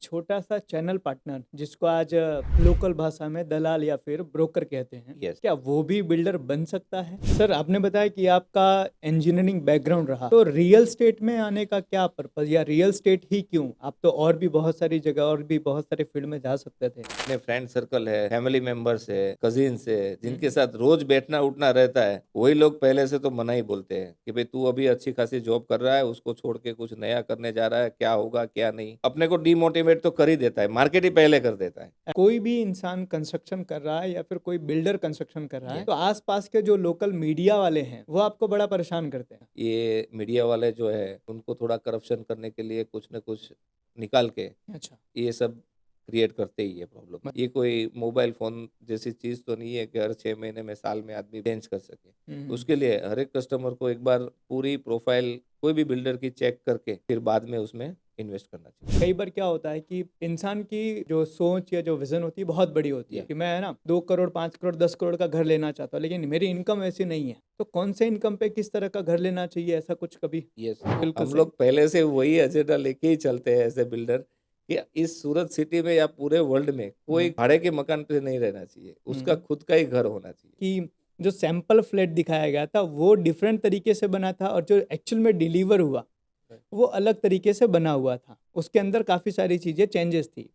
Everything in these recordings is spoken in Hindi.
छोटा सा चैनल पार्टनर जिसको आज लोकल भाषा में दलाल या फिर ब्रोकर कहते हैं, यस। क्या वो भी बिल्डर बन सकता है? सर, आपने बताया कि आपका इंजीनियरिंग बैकग्राउंड रहा, तो रियल स्टेट में आने का क्या पर्पस, या रियल स्टेट ही क्यों? आप तो और भी बहुत सारी जगह और भी बहुत सारे फील्ड में जा सकते थे। अपने फ्रेंड सर्कल है, फैमिली मेंबर्स है, कजिन्स है, जिनके हम्म। साथ रोज बैठना उठना रहता है, वही लोग पहले से तो मना ही बोलते हैं कि भाई तू अभी अच्छी खासी जॉब कर रहा है, उसको छोड़ के कुछ नया करने जा रहा है, क्या होगा क्या नहीं, अपने को डिमोटिवेट तो कर ही देता है, मार्केट ही पहले कर देता है। कोई भी इंसान कंस्ट्रक्शन कर रहा है या फिर कोई बिल्डर कंस्ट्रक्शन कर रहा है, ये तो आसपास के जो लोकल मीडिया वाले हैं वो आपको बड़ा परेशान करते हैं। ये मीडिया वाले जो है उनको थोड़ा करप्शन करने के लिए कुछ न कुछ निकाल के अच्छा। ये सब क्रिएट करते ही है प्रॉब्लम। ये कोई मोबाइल फोन जैसी चीज तो नहीं है कि हर 6 महीने में साल में आदमी चेंज कर सके। हम्म। उसके लिए हर एक कस्टमर को एक बार पूरी प्रोफाइल कोई भी बिल्डर की चेक करके फिर बाद में उसमें इन्वेस्ट करना चाहिए। कई बार क्या होता है कि इंसान की जो सोच या जो विजन होती है बहुत बड़ी होती है Yeah. कि मैं है ना 2 करोड़ 5 करोड़ 10 करोड़ का घर लेना चाहता हूँ, लेकिन मेरी इनकम ऐसी नहीं है, तो कौन से इनकम पे किस तरह का घर लेना चाहिए, ऐसा कुछ कभी? यस। बिल्कुल हम सही। लोग पहले से वही एजेंडा लेके ही चलते हैं एज ए बिल्डर कि इस सूरत सिटी में या पूरे वर्ल्ड में कोई हाँ। भाड़े के मकान पे नहीं रहना चाहिए, उसका हम्म। खुद का ही घर होना चाहिए। कि जो सैंपल फ्लैट दिखाया गया था वो डिफरेंट तरीके से बना था, और जो एक्चुअल में डिलीवर हुआ वो अलग तरीके से बना हुआ था, उसके अंदर काफ़ी सारी चीज़ें चेंजेस थी।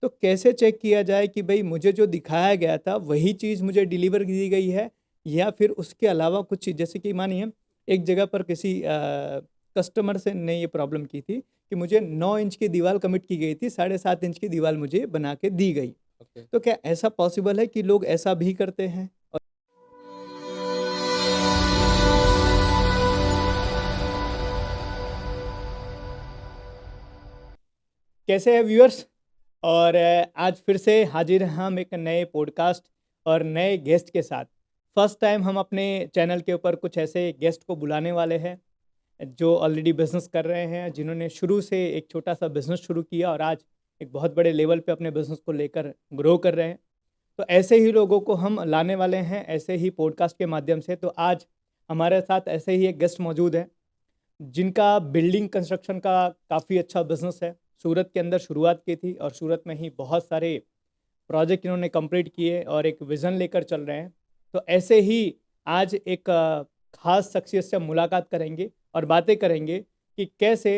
तो कैसे चेक किया जाए कि भाई मुझे जो दिखाया गया था वही चीज़ मुझे डिलीवर की गई है, या फिर उसके अलावा कुछ चीज़? जैसे कि मानिए एक जगह पर किसी कस्टमर से ने ये प्रॉब्लम की थी कि मुझे 9 इंच की दीवार कमिट की गई थी, 7.5 इंच की दीवार मुझे बना के दी गई। ओके। तो क्या ऐसा पॉसिबल है कि लोग ऐसा भी करते हैं? कैसे है व्यूअर्स? और आज फिर से हाजिर हैं हम एक नए पॉडकास्ट और नए गेस्ट के साथ। फर्स्ट टाइम हम अपने चैनल के ऊपर कुछ ऐसे गेस्ट को बुलाने वाले हैं जो ऑलरेडी बिजनेस कर रहे हैं, जिन्होंने शुरू से एक छोटा सा बिजनेस शुरू किया और आज एक बहुत बड़े लेवल पे अपने बिजनेस को लेकर ग्रो कर रहे हैं। तो ऐसे ही लोगों को हम लाने वाले हैं ऐसे ही पॉडकास्ट के माध्यम से। तो आज हमारे साथ ऐसे ही एक गेस्ट मौजूद है जिनका बिल्डिंग कंस्ट्रक्शन का काफ़ी अच्छा बिजनेस है। सूरत के अंदर शुरुआत की थी और सूरत में ही बहुत सारे प्रोजेक्ट इन्होंने कंप्लीट किए और एक विज़न लेकर चल रहे हैं। तो ऐसे ही आज एक ख़ास शख्सियत से हम मुलाकात करेंगे और बातें करेंगे कि कैसे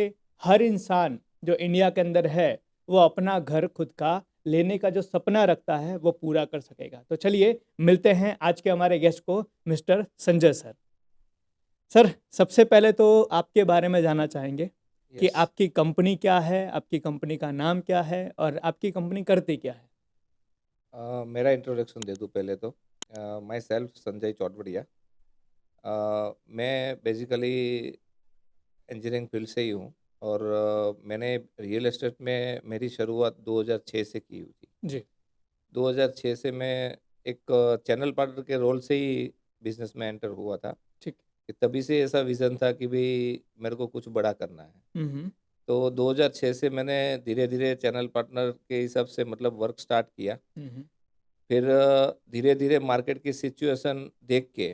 हर इंसान जो इंडिया के अंदर है वो अपना घर खुद का लेने का जो सपना रखता है वो पूरा कर सकेगा। तो चलिए मिलते हैं आज के हमारे गेस्ट को, मिस्टर संजय सर। सर, सबसे पहले तो आपके बारे में जानना चाहेंगे कि यस। आपकी कंपनी क्या है, आपकी कंपनी का नाम क्या है और आपकी कंपनी करती क्या है? मेरा इंट्रोडक्शन दे दूं पहले तो। Myself Sanjay Chautwadiya. मैं बेसिकली इंजीनियरिंग फील्ड से ही हूँ और मैंने रियल एस्टेट में मेरी शुरुआत 2006 से की हुई थी। जी। 2006 से मैं एक चैनल पार्टनर के रोल से ही बिजनेस में एंटर हुआ था ठीक। कि तभी से ऐसा विज़न था कि भाई मेरे को कुछ बड़ा करना है। हम्म। तो 2006 से मैंने धीरे धीरे चैनल पार्टनर के हिसाब से मतलब वर्क स्टार्ट किया। हम्म। फिर धीरे धीरे मार्केट की सिचुएशन देख के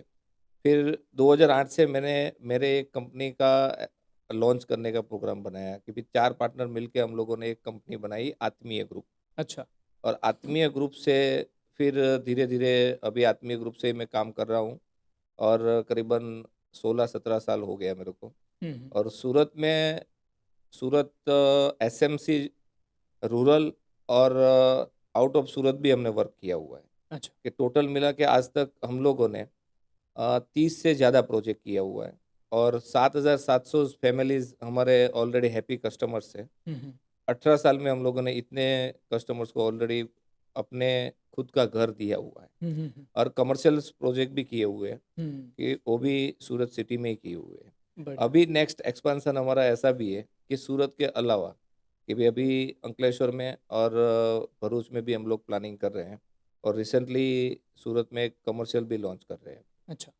फिर 2008 से मैंने मेरे एक कंपनी का लॉन्च करने का प्रोग्राम बनाया कि भी 4 पार्टनर मिलके हम लोगों ने एक कंपनी बनाई, आत्मीय ग्रुप। अच्छा। और आत्मीय ग्रुप से फिर धीरे धीरे अभी आत्मीय ग्रुप से ही मैं काम कर रहा हूँ और करीबन 16-17 साल हो गया मेरे को। हम्म। और सूरत एसएमसी रूरल और आउट ऑफ सूरत भी हमने वर्क किया हुआ है अच्छा। कि टोटल मिला के आज तक हम लोगों ने 30 से ज़्यादा प्रोजेक्ट किया हुआ है और 7,700 फैमिलीज हमारे ऑलरेडी हैप्पी कस्टमर्स हैं। हम्म। 18 साल में हम लोगों ने इतने कस्टमर्स को ऑलरेडी अपने खुद का घर दिया हुआ है हम्म। और कमर्शियल प्रोजेक्ट भी किए हुए हैं हम्म। कि वो भी सूरत सिटी में ही किए हुए हैं। बढ़िया। अभी नेक्स्ट एक्सपेंशन हमारा ऐसा भी है कि सूरत के अलावा कि भी अभी अंकलेश्वर में और भरूच में भी हम लोग प्लानिंग कर रहे हैं और रिसेंटली सूरत में एक कमर्शियल भी लॉन्च कर रहे हैं। अच्छा।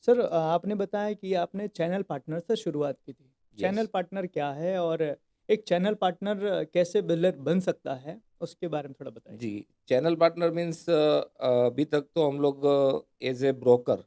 सर, आपने बताया कि आपने चैनल पार्टनर से शुरुआत की थी। यस। चैनल पार्टनर क्या है और एक चैनल पार्टनर कैसे बिल्डर बन सकता है, उसके बारे में थोड़ा बताइए। जी। चैनल पार्टनर मीन्स अभी तक तो हम लोग एज ए ब्रोकर,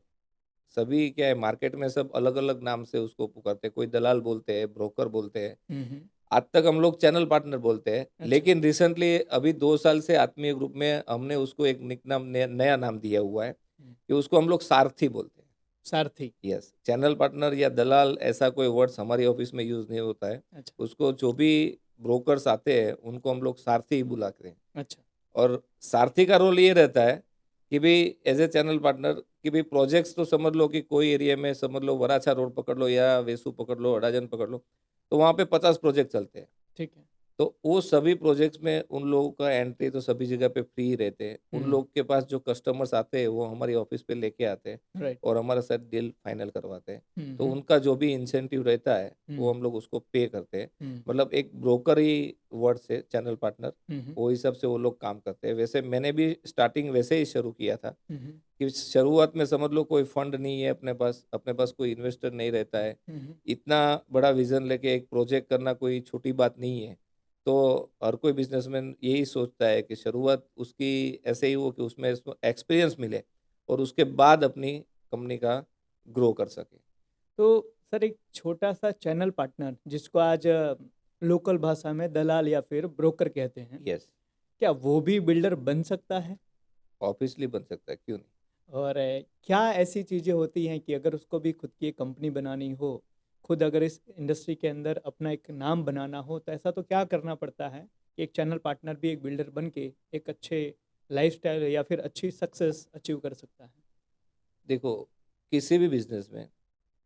सभी क्या है मार्केट में सब अलग अलग नाम से उसको पुकारते हैं, कोई दलाल बोलते हैं, ब्रोकर बोलते हैं। हम्म। आज तक हम लोग चैनल पार्टनर बोलते हैं, अच्छा। लेकिन रिसेंटली अभी 2 साल से आत्मीय ग्रुप में हमने उसको एक निक नाम नया नाम दिया हुआ है हुँ, कि उसको हम लोग सारथी बोलते हैं। सारथी। यस, चैनल पार्टनर या दलाल ऐसा कोई वर्ड्स हमारी ऑफिस में यूज़ नहीं होता है। अच्छा, उसको जो भी ब्रोकर्स आते हैं, उनको हम लोग सारथी ही बुलाते हैं। अच्छा। और सारथी का रोल ये रहता है कि भाई एज ए चैनल पार्टनर कि भाई प्रोजेक्ट्स तो समझ लो कि कोई एरिया में समझ लो वराछा रोड पकड़ लो या वेसू पकड़ लो, अडाजन पकड़ लो, तो वहाँ पे 50 प्रोजेक्ट चलते हैं। ठीक है। तो वो सभी प्रोजेक्ट्स में उन लोगों का एंट्री तो सभी जगह पे फ्री ही रहते हैं। उन हुँ, लोग के पास जो कस्टमर्स आते हैं वो हमारी ऑफिस पे लेके आते हैं राइट। और हमारे साथ डील फाइनल करवाते हैं। हुँ, तो हुँ, उनका जो भी इंसेंटिव रहता है वो हुँ, हम लोग उसको पे करते हैं। हुँ, मतलब एक ब्रोकर ही वर्ड से चैनल पार्टनर, हुँ, हुँ, वो हिसाब से वो लोग काम करते हैं। वैसे मैंने भी स्टार्टिंग वैसे ही शुरू किया था हुँ, हुँ, कि शुरुआत में समझ लो कोई फंड नहीं है अपने पास कोई इन्वेस्टर नहीं रहता है। हुँ, हुँ, इतना बड़ा विज़न लेके एक प्रोजेक्ट करना कोई छोटी बात नहीं है। तो हर कोई बिज़नेसमैन यही सोचता है कि शुरुआत उसकी ऐसे ही हो कि उसमें उसको एक्सपीरियंस मिले और उसके बाद अपनी कंपनी का ग्रो कर सके। तो सर एक छोटा-सा चैनल पार्टनर जिसको आज लोकल भाषा में दलाल या फिर ब्रोकर कहते हैं, यस, क्या वो भी बिल्डर बन सकता है? ऑब्वियसली बन सकता है, क्यों नहीं? और क्या ऐसी चीज़ें होती हैं कि अगर उसको भी खुद की एक कंपनी बनानी हो, खुद अगर इस इंडस्ट्री के अंदर अपना एक नाम बनाना हो, तो ऐसा तो क्या करना पड़ता है कि एक चैनल पार्टनर भी एक बिल्डर बन के एक अच्छे लाइफ़स्टाइल या फिर अच्छी सक्सेस अचीव कर सकता है? देखो, किसी भी बिज़नेस में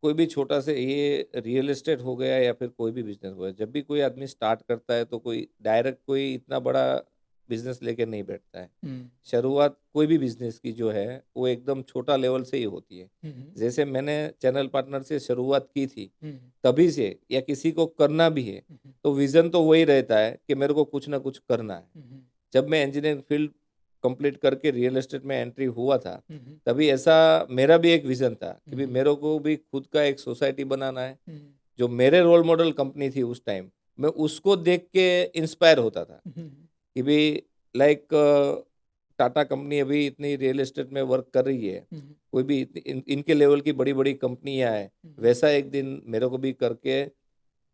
कोई भी छोटा से ये रियल एस्टेट हो गया या फिर कोई भी बिज़नेस हो गया, जब भी कोई आदमी स्टार्ट करता है तो कोई डायरेक्ट कोई इतना बड़ा बिज़नेस लेके नहीं बैठता है। हुँ, शुरुआत कोई भी बिज़नेस की जो है, वो एकदम छोटा लेवल से ही होती है। हुँ, हुँ, जैसे मैंने चैनल पार्टनर से शुरुआत की थी, हुँ, तभी से या किसी को करना भी है, हुँ, हुँ, तो विज़न तो वही रहता है कि मेरे को कुछ ना कुछ करना है। हुँ, हुँ, जब मैं इंजीनियरिंग फील्ड कंप्लीट करके रियल एस्टेट में एंट्री हुआ था, हुँ, हुँ, तभी ऐसा मेरा भी एक विज़न था कि हुँ, भई हुँ, मेरे को भी खुद का एक सोसाइटी बनाना है। हुँ, जो मेरे रोल मॉडल कंपनी थी उस टाइम, मैं उसको देख के इंस्पायर होता था हुँ, हुँ, कि भई लाइक टाटा कंपनी अभी इतनी रियल एस्टेट में वर्क कर रही है। हुँ, कोई भी इनके लेवल की बड़ी-बड़ी कंपनियाँ हैं, हुँ, वैसा एक दिन मेरे को भी करके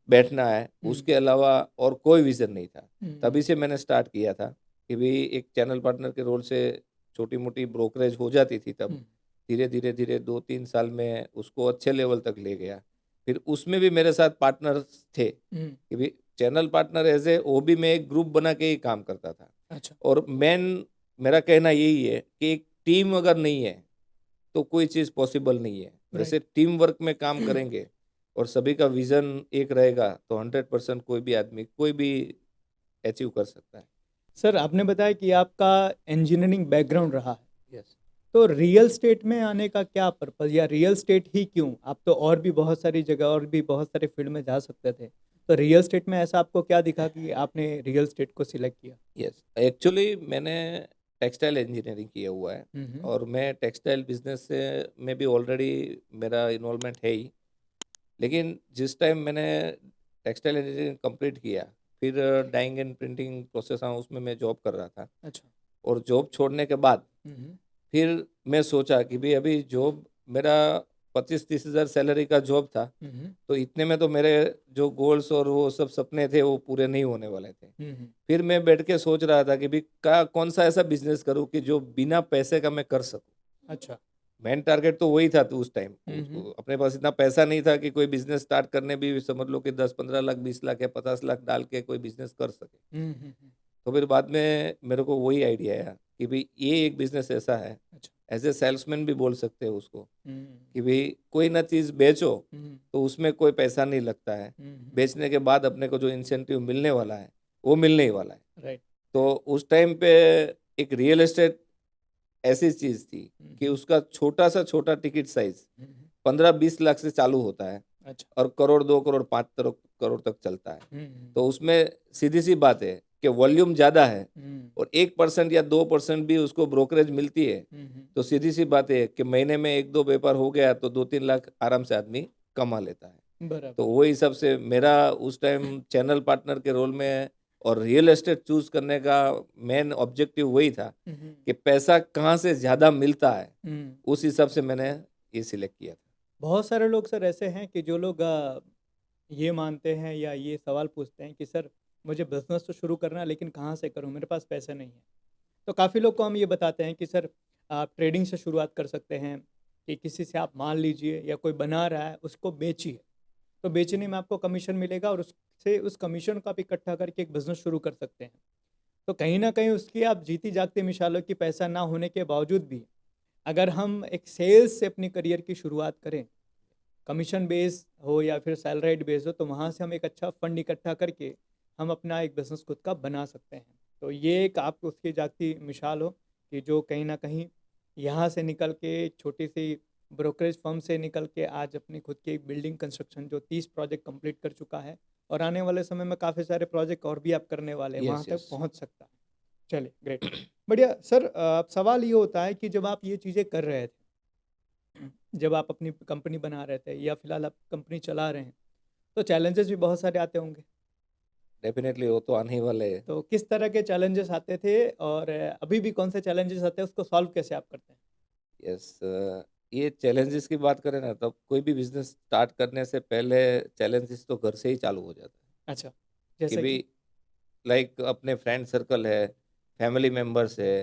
बैठना है। हुँ, उसके अलावा और कोई विज़न नहीं था। हुँ, तभी से मैंने स्टार्ट किया था कि भई एक चैनल पार्टनर के रोल से छोटी-मोटी ब्रोकरेज हो जाती थी तब। हुँ, धीरे-धीरे 2-3 साल में उसको अच्छे लेवल तक ले गया। फिर उसमें भी मेरे साथ पार्टनर्स थे हुँ, कि भई चैनल पार्टनर एज़ ए वो भी मैं एक ग्रुप बना के ही काम करता था। अच्छा, और मेरा कहना यही है कि एक टीम अगर नहीं है, तो कोई चीज़ पॉसिबल नहीं है। राइट। वैसे टीम वर्क में काम करेंगे और सभी का विज़न एक रहेगा, तो 100% कोई भी आदमी कोई भी अचीव कर सकता है। सर आपने बताया कि आपका इंजीनियरिंग बैकग्राउंड रहा है। यस। तो रियल स्टेट में आने का क्या पर्पज़ या रियल स्टेट ही क्यों? आप तो और भी बहुत सारी जगह और भी बहुत सारे फील्ड में जा सकते थे। तो रियल स्टेट में ऐसा आपको क्या दिखा कि आपने रियल स्टेट को सिलेक्ट किया? यस, एक्चुअली मैंने टेक्सटाइल इंजीनियरिंग किया हुआ है हुँ, हुँ। और मैं टेक्सटाइल बिज़नेस से में भी ऑलरेडी मेरा इन्वॉल्वमेंट है ही। लेकिन जिस टाइम मैंने टेक्सटाइल इंजीनियरिंग कंप्लीट किया, फिर dyeing and printing process house में मैं जॉब कर रहा था अच्छा। और जॉब छोड़ने के बाद हुँ, हुँ। फिर मैं सोचा कि भई अभी जॉब मेरा 25-30 हज़ार सैलरी का जॉब था, हुँ, हुँ। तो इतने में तो मेरे जो गोल्स और वो सब सपने थे वो पूरे नहीं होने वाले थे। हुँ, हुँ। फिर मैं बैठ के सोच रहा था कि भई का कौन-सा ऐसा बिज़नेस करूँ कि जो बिना पैसे का मैं कर सकूँ। अच्छा। मेन टारगेट तो वही था तो उस टाइम। हुँ, हुँ। अपने पास इतना पैसा नहीं था कि कोई बिज़नेस स्टार्ट करने भी समझ लो कि 10-15 लाख, 20 लाख या 50 लाख डाल के कोई बिज़नेस कर सके। हुँ, हुँ, हुँ। तो फिर बाद में मेरे को वही आइडिया आया कि भई ये एक बिज़नेस ऐसा है, अच्छा। एज़ ए सेल्समैन भी बोल सकते हो उसको हुँ, कि भई कोई ना चीज़ बेचो, हुँ, तो उसमें कोई पैसा नहीं लगता है। हुँ, हुँ। बेचने के बाद अपने को जो इंसेंटिव मिलने वाला है, वो मिलने ही वाला है। राइट। तो उस टाइम पे एक रियल एस्टेट ऐसी चीज़ थी हुँ, कि हुँ। उसका छोटा-सा छोटा टिकट साइज़ हुँ, हुँ। 15-20 लाख से चालू होता है अच्छा। और करोड़, 2 करोड़, 5 करोड़ तक चलता है। हुँ, हुँ। तो उसमें सीधी-सी बात है कि वॉल्यूम ज़्यादा है हुँ, और 1% या 2% भी उसको ब्रोकरेज मिलती है, हुँ, हुँ। तो सीधी-सी बात है कि महीने में 1-2 व्यापार हो गया तो 2-3 लाख आराम से आदमी कमा लेता है। तो बराबर। वो हिसाब से मेरा उस टाइम चैनल पार्टनर के रोल में और रियल एस्टेट चूज़ करने का मेन ऑब्जेक्टिव वही था हुँ, हुँ। कि पैसा कहाँ से ज़्यादा मिलता है, हुँ। उस हिसाब से मैंने ये सिलेक्ट किया था। बहुत सारे लोग सर ऐसे हैं कि जो लोग ये मानते हैं या ये सवाल पूछते हैं कि सर मुझे बिज़नेस तो शुरू करना है लेकिन कहाँ से करूँ? मेरे पास पैसे नहीं है। तो काफ़ी लोग को हम ये बताते हैं कि सर आप ट्रेडिंग से शुरुआत कर सकते हैं कि किसी से आप माल लीजिए या कोई बना रहा है उसको बेचिए। तो बेचने में आपको कमीशन मिलेगा और उससे उस कमीशन को आप इकट्ठा करके एक बिज़नेस शुरू कर सकते हैं। तो कहीं न कहीं उसकी आप जीती जागती मिसालों की पैसा ना होने के बावजूद भी अगर हम एक सेल्स से अपनी करियर की शुरुआत करें, कमीशन बेस हो या फिर सैलराइड बेस हो, तो वहाँ से हम एक अच्छा फंड इकट्ठा करके हम अपना एक बिज़नेस खुद का बना सकते हैं। तो ये एक आप उसकी जागती मिसाल हो कि जो कहीं न कहीं यहाँ से निकल के एक छोटी-सी ब्रोकरेज फर्म से निकल के आज अपनी खुद की एक बिल्डिंग कंस्ट्रक्शन जो 30 प्रोजेक्ट कंप्लीट कर चुका है और आने वाले समय में काफ़ी सारे प्रोजेक्ट और भी आप करने वाले हैं, वहाँ यस, तक यस। पहुँच सकता है। चलिए ग्रेट। बढ़िया सर, अब सवाल ये होता है कि जब आप ये चीज़ें कर रहे थे, जब आप अपनी कंपनी बना रहे थे या फिलहाल आप कंपनी चला रहे हैं, तो चैलेंजेस भी बहुत सारे आते होंगे। डेफ़िनेटली वो तो आने ही वाले हैं। तो किस तरह के चैलेंजेस आते थे और अभी भी कौन से चैलेंजेस आते हैं, उसको सॉल्व कैसे आप करते हैं? यस, ये चैलेंजेस की बात करें ना, तब कोई भी बिज़नेस स्टार्ट करने से पहले चैलेंजेस तो घर से ही चालू हो जाता है। अच्छा, कि जैसे भी कि? लाइक अपने फ्रेंड सर्कल है, फैमिली मेंबर्स है,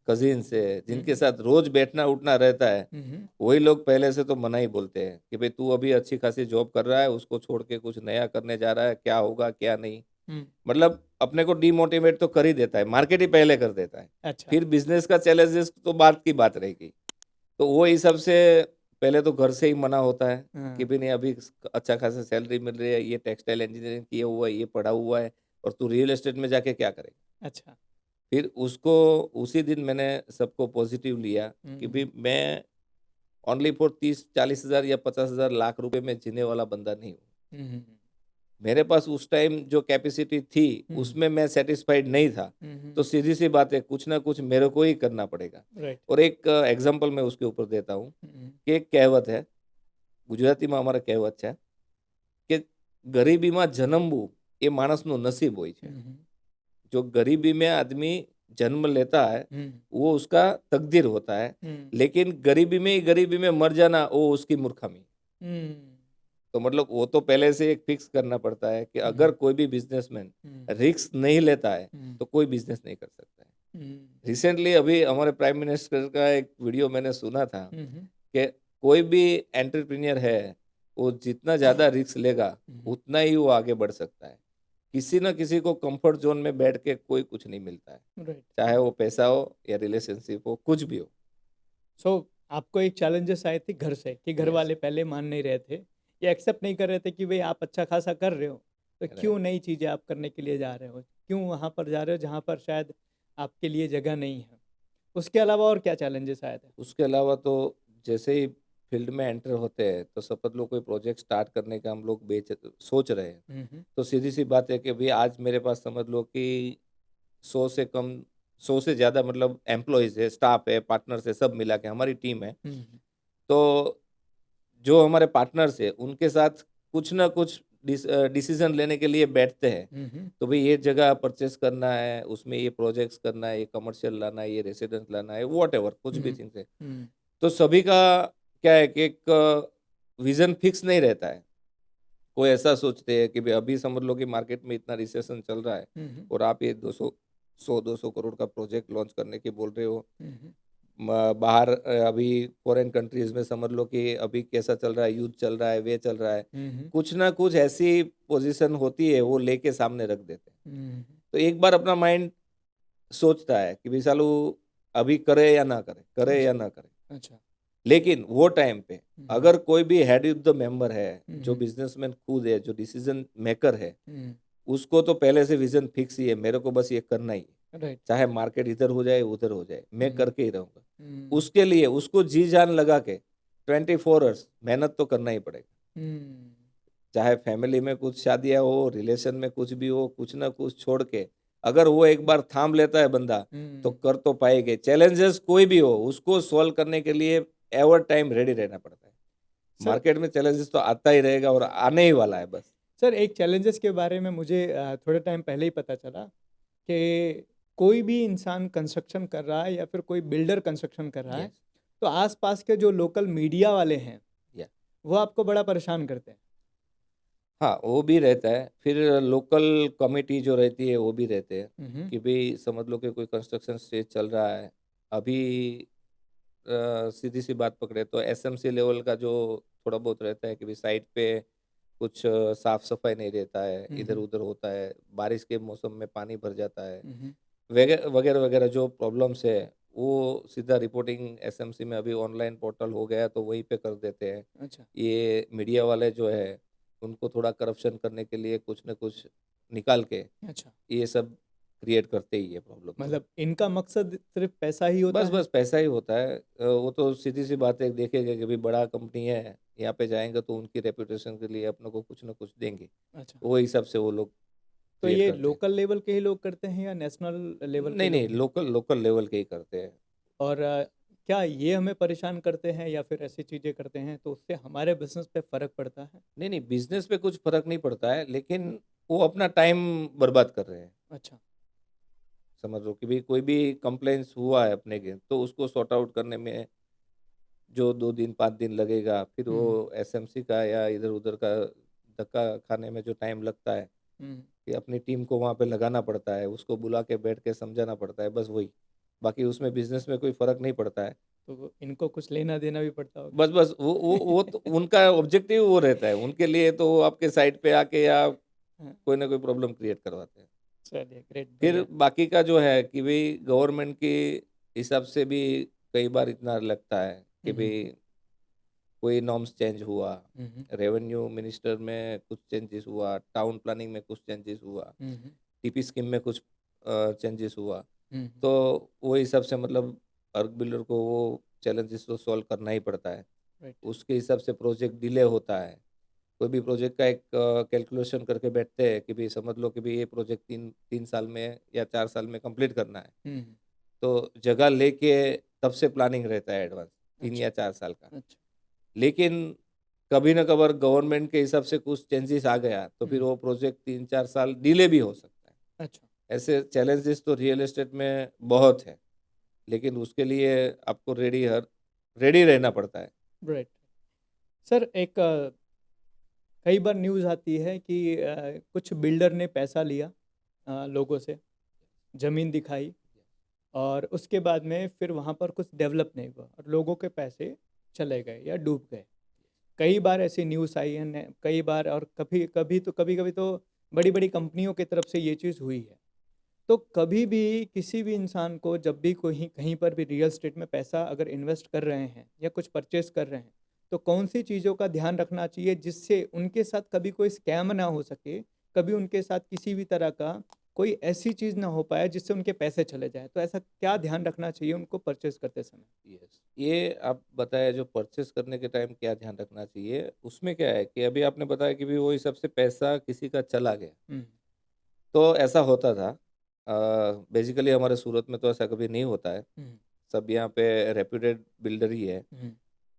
कज़िन्स है, हुँ, जिनके हुँ। साथ रोज़ बैठना-उठना रहता है, हुँ, हुँ। वही लोग पहले से तो मना ही बोलते हैं कि भई तू अभी अच्छी खासी जॉब कर रहा है, उसको छोड़ के कुछ नया करने जा रहा है, क्या होगा, क्या नहीं? हुँ, मतलब अपने को डिमोटिवेट तो कर ही देता है, मार्केट ही पहले कर देता है। अच्छा। फिर बिज़नेस का चैलेंजेस तो बाद की बात रहेगी। तो वो हिसाब से पहले तो घर से ही मना होता है कि हाँ, भई नहीं अभी अच्छा खासा सैलरी मिल रही है, ये टेक्सटाइल इंजीनियरिंग किया हुआ है, ये पढ़ा हुआ है और तू रियल एस्टेट में जाके क्या करेगा? अच्छा। फिर उसको उसी दिन मैंने सबको पॉज़िटिव लिया हुँ, कि भई हुँ। मैं ओनली फॉर 30-40 हज़ार या 50 हज़ार लाख रुपए में जीने वाला बंदा नहीं हूँ। हुँ, हुँ, हुँ। मेरे पास उस टाइम जो कैपेसिटी थी, हुँ, उसमें मैं सैटिस्फाइड नहीं था। हुँ, हुँ। तो सीधी-सी बात है, कुछ ना कुछ मेरे को ही करना पड़ेगा। राइट। और एक एग्ज़ाम्पल मैं उसके ऊपर देता हूँ हुँ, हुँ। कि एक कહેવत है, ગુજરાતીમાં અમારે કહેવત છે કે ગરીબીમાં જન્મવું એ માણસનું નસીબ હોય છે। हुँ, हुँ। जो गरीबी में आदमी जन्म लेता है, हुँ, वो उसका तकदीर होता है, हुँ। लेकिन गरीबी में ही गरीबी में मर जाना, वो उसकी मूर्खामी। हुँ, तो मतलब वो तो पहले से एक फिक्स करना पड़ता है कि हुँ, अगर हुँ। कोई भी बिज़नेसमैन हुँ, रिस्क नहीं लेता है, हुँ, तो कोई बिज़नेस नहीं कर सकता है। हुँ। रिसेंटली अभी हमारे प्राइम मिनिस्टर का एक वीडियो मैंने सुना था हुँ, हुँ। कि कोई भी एंटरप्रेन्योर है, वो जितना ज़्यादा रिस्क लेगा, हुँ, हुँ। उतना ही वो आगे बढ़ सकता है। किसी न किसी को कंफर्ट ज़ोन में बैठ के कोई कुछ नहीं मिलता है, राइट। चाहे वो पैसा हो या रिलेशनशिप हो, कुछ भी हो। सो आपको एक चैलेंजेस आए थे घर से कि घर यस, वाले पहले मान नहीं रहे थे या एक्सेप्ट नहीं कर रहे थे कि भई आप अच्छा खासा कर रहे हो, तो राइट। क्यों नई चीज़ें आप करने के लिए जा रहे हो? क्यों वहाँ पर जा रहे हो जहाँ पर शायद आपके लिए जगह नहीं है? उसके अलावा और क्या चैलेंजेस आए थे? उसके अलावा तो जैसे ही फील्ड में एंटर होते हैं, तो समझ लो कोई प्रोजेक्ट स्टार्ट करने का हम लोग सोच रहे हैं, हुँ, हुँ। तो सीधी-सी बात है कि भई आज मेरे पास समझ लो कि 100 से कम 100 से ज़्यादा मतलब एम्प्लॉइज़ है, स्टाफ है, पार्टनर्स है, सब मिला के हमारी टीम है। हुँ, हुँ। तो जो हमारे पार्टनर्स हैं, उनके साथ कुछ ना कुछ डिसीज़न लेने के लिए बैठते हैं। हुँ, हुँ। तो भई ये जगह परचेज़ करना है, उसमें ये प्रोजेक्ट्स करना है, ये कमर्शियल लाना है, ये रेसिडेंस लाना है, व्हाटएवर कुछ भी हुँ, थिंग्स है। हुँ। तो सभी का क्या है कि एक विज़न फिक्स नहीं रहता है। कोई ऐसा सोचते हैं कि भई अभी समझ लो कि मार्केट में इतना रिसेशन चल रहा है हुँ, हुँ। और आप ये 200 100-200 करोड़ का प्रोजेक्ट लॉन्च करने की बोल रहे हो। हुँ, हुँ। बाहर अभी फॉरेन कंट्रीज़ में समझ लो कि अभी कैसा चल रहा है, युद्ध चल रहा है, वे चल रहा है। हुँ, हुँ। कुछ ना कुछ ऐसी पोज़ीशन होती है, वो लेके सामने रख देते हैं। हुँ, तो एक बार अपना माइंड सोचता है कि भई सालू अभी करे या ना करे या अच्छा, ना करे। अच्छा। लेकिन वो टाइम पे हुँ, हुँ। अगर कोई भी हेड ऑफ़ द मेंबर है, हुँ, जो हुँ। बिज़नेसमैन खुद है, जो डिसीज़न मेकर है, हुँ, उसको तो पहले से विज़न फिक्स ही है, मेरे को बस ये करना ही है। राइट। चाहे मार्केट इधर हो जाए, उधर हो जाए, मैं हुँ, करके ही रहूँगा। हुँ, उसके लिए उसको जी-जान लगा के 24 हॉर्स मेहनत तो करना ही पड़ेगा। हुँ। चाहे फैमिली में कुछ शादियाँ हो, रिलेशन में कुछ भी हो, कुछ ना कुछ छोड़ के अगर वो एक बार थाम लेता है बंदा, तो हुँ। कर तो पाएगा। चैलेंजेस कोई भी हो, उसको सॉल्व करने के लिए एवर टाइम रेडी रहना पड़ता है। सर मार्केट में चैलेंजेस तो आता ही रहेगा और आने ही वाला है बस। सर एक चैलेंजेस के बारे में मुझे थोड़े टाइम पहले ही पता चला कि कोई भी इंसान कंस्ट्रक्शन कर रहा है या फिर कोई बिल्डर कंस्ट्रक्शन कर रहा है, यस, तो आस-पास के जो लोकल मीडिया वाले हैं, या वो आपको बड़ा परेशान करते हैं। हाँ, वो भी रहता है। फिर लोकल कमिटी जो रहती है वो भी रहते हैं हम्म। कि भाई समझ लो कि कोई कंस्ट्रक्शन स्टेज चल रहा है। अभी सीधी सी बात पकड़े तो एसएमसी लेवल का जो थोड़ा बहुत रहता है कि भाई साइड पे कुछ साफ सफाई नहीं रहता है, इधर हम्म। उधर होता है, बारिश के मौसम में पानी भर जाता है, हम्म। वगैरह वगैरह वगैरह जो प्रॉब्लम्स है वो सीधा रिपोर्टिंग एसएमसी में अभी ऑनलाइन पोर्टल हो गया तो वहीं पे कर देते हैं। अच्छा। ये मीडिया वाले जो है उनको थोड़ा करप्शन करने के लिए कुछ न कुछ निकाल के अच्छा, ये सब क्रिएट करते ही है प्रॉब्लम को। मतलब इनका मकसद सिर्फ पैसा ही होता बस है? बस पैसा ही होता है। वो तो सीधी सी बात है, देखेगा कि भाई बड़ा कंपनी है, यहाँ पे जाएंगे तो उनकी रेपुटेशन के लिए अपने को कुछ ना कुछ देंगे। अच्छा, वो हिसाब से वो लोग तो क्रिएट ये करते हैं। लोकल लेवल के ही लोग करते हैं या नेशनल लेवल के नहीं लोग नहीं, भी? लोकल लोकल लेवल के ही करते हैं। और क्या ये हमें परेशान करते हैं या फिर ऐसी चीज़ें करते हैं तो उससे हमारे बिजनेस पे फर्क पड़ता है? नहीं नहीं, बिजनेस पे कुछ फर्क नहीं पड़ता है, लेकिन वो अपना टाइम बर्बाद कर रहे हैं। अच्छा। समझ लो कि भाई कोई भी कंप्लेंट्स हुआ है अपने के, तो उसको सॉर्ट आउट करने में जो 2 दिन 5 दिन लगेगा, फिर वो हम्म। एसएमसी का या इधर उधर का धक्का खाने में जो टाइम लगता है हम्म। कि अपनी टीम को वहाँ पे लगाना पड़ता है, उसको बुला के बैठ के समझाना पड़ता है, बस वही। बाकी उसमें बिजनेस में कोई फर्क नहीं पड़ता है। तो इनको कुछ लेना देना भी पड़ता होगा। बस बस वो तो उनका ऑब्जेक्टिव वो रहता है, उनके लिए तो वो आपके साइड पे आके या हाँ, कोई ना कोई प्रॉब्लम क्रिएट करवाते हैं। चलिए ग्रेट, फिर बढ़िया। बाकी का जो है कि भाई गवर्नमेंट के हिसाब से भी कई बार इतना लगता है कि हम्म। भाई कोई नॉर्म्स चेंज हुआ, हम्म। रेवेन्यू मिनिस्टर में कुछ चेंजेस हुआ, टाउन प्लानिंग में कुछ चेंजेस हुआ, हम्म। टीपी स्कीम में कुछ चेंजेस हुआ, हम्म। तो वो हिसाब से मतलब अर्क बिल्डर को वो चैलेंजेस तो सॉल्व करना ही पड़ता है। राइट। उसके हिसाब से प्रोजेक्ट डिले होता है। कोई भी प्रोजेक्ट का एक कैलकुलेशन करके बैठते हैं कि भाई समझ लो कि भाई ये प्रोजेक्ट 3 साल में या 4 साल में कंप्लीट करना है, हम्म। तो जगह लेके तब से प्लानिंग रहता है एडवांस, 3 या 4 साल का। अच्छा। लेकिन कभी न कभार गवर्नमेंट के हिसाब से कुछ चेंजेस आ गया तो फिर हम्म। वो प्रोजेक्ट 3 4 साल डिले भी हो सकता है। अच्छा। ऐसे चैलेंजेस तो रियल एस्टेट में बहुत है, लेकिन उसके लिए आपको रेडी रहना पड़ता है। राइट। सर, एक कई बार न्यूज़ आती है कि कुछ बिल्डर ने पैसा लिया लोगों से, ज़मीन दिखाई, और उसके बाद में फिर वहाँ पर कुछ डेवलप नहीं हुआ और लोगों के पैसे चले गए या डूब गए। कई बार ऐसी न्यूज़ आई है कई बार, और कभी कभी तो बड़ी बड़ी कंपनियों की तरफ से ये चीज़ हुई है। तो कभी भी किसी भी इंसान को जब भी कोई कहीं पर भी रियल एस्टेट में पैसा अगर इन्वेस्ट कर रहे हैं या कुछ परचेस कर रहे हैं, तो कौन सी चीज़ों का ध्यान रखना चाहिए जिससे उनके साथ कभी कोई स्कैम ना हो सके, कभी उनके साथ किसी भी तरह का कोई ऐसी चीज़ ना हो पाए जिससे उनके पैसे चले जाए? तो ऐसा क्या ध्यान रखना चाहिए उनको परचेस करते समय? यस, ये आप बताया जो परचेस करने के टाइम क्या ध्यान रखना चाहिए, उसमें क्या है कि अभी आपने बताया कि भी वो हिसाब से पैसा किसी का चला गया, हम्म। तो ऐसा होता था। बेसिकली हमारे सूरत में तो ऐसा कभी नहीं होता है। हम्म। सब यहाँ पे रेप्यूटेड बिल्डर ही है। हम्म।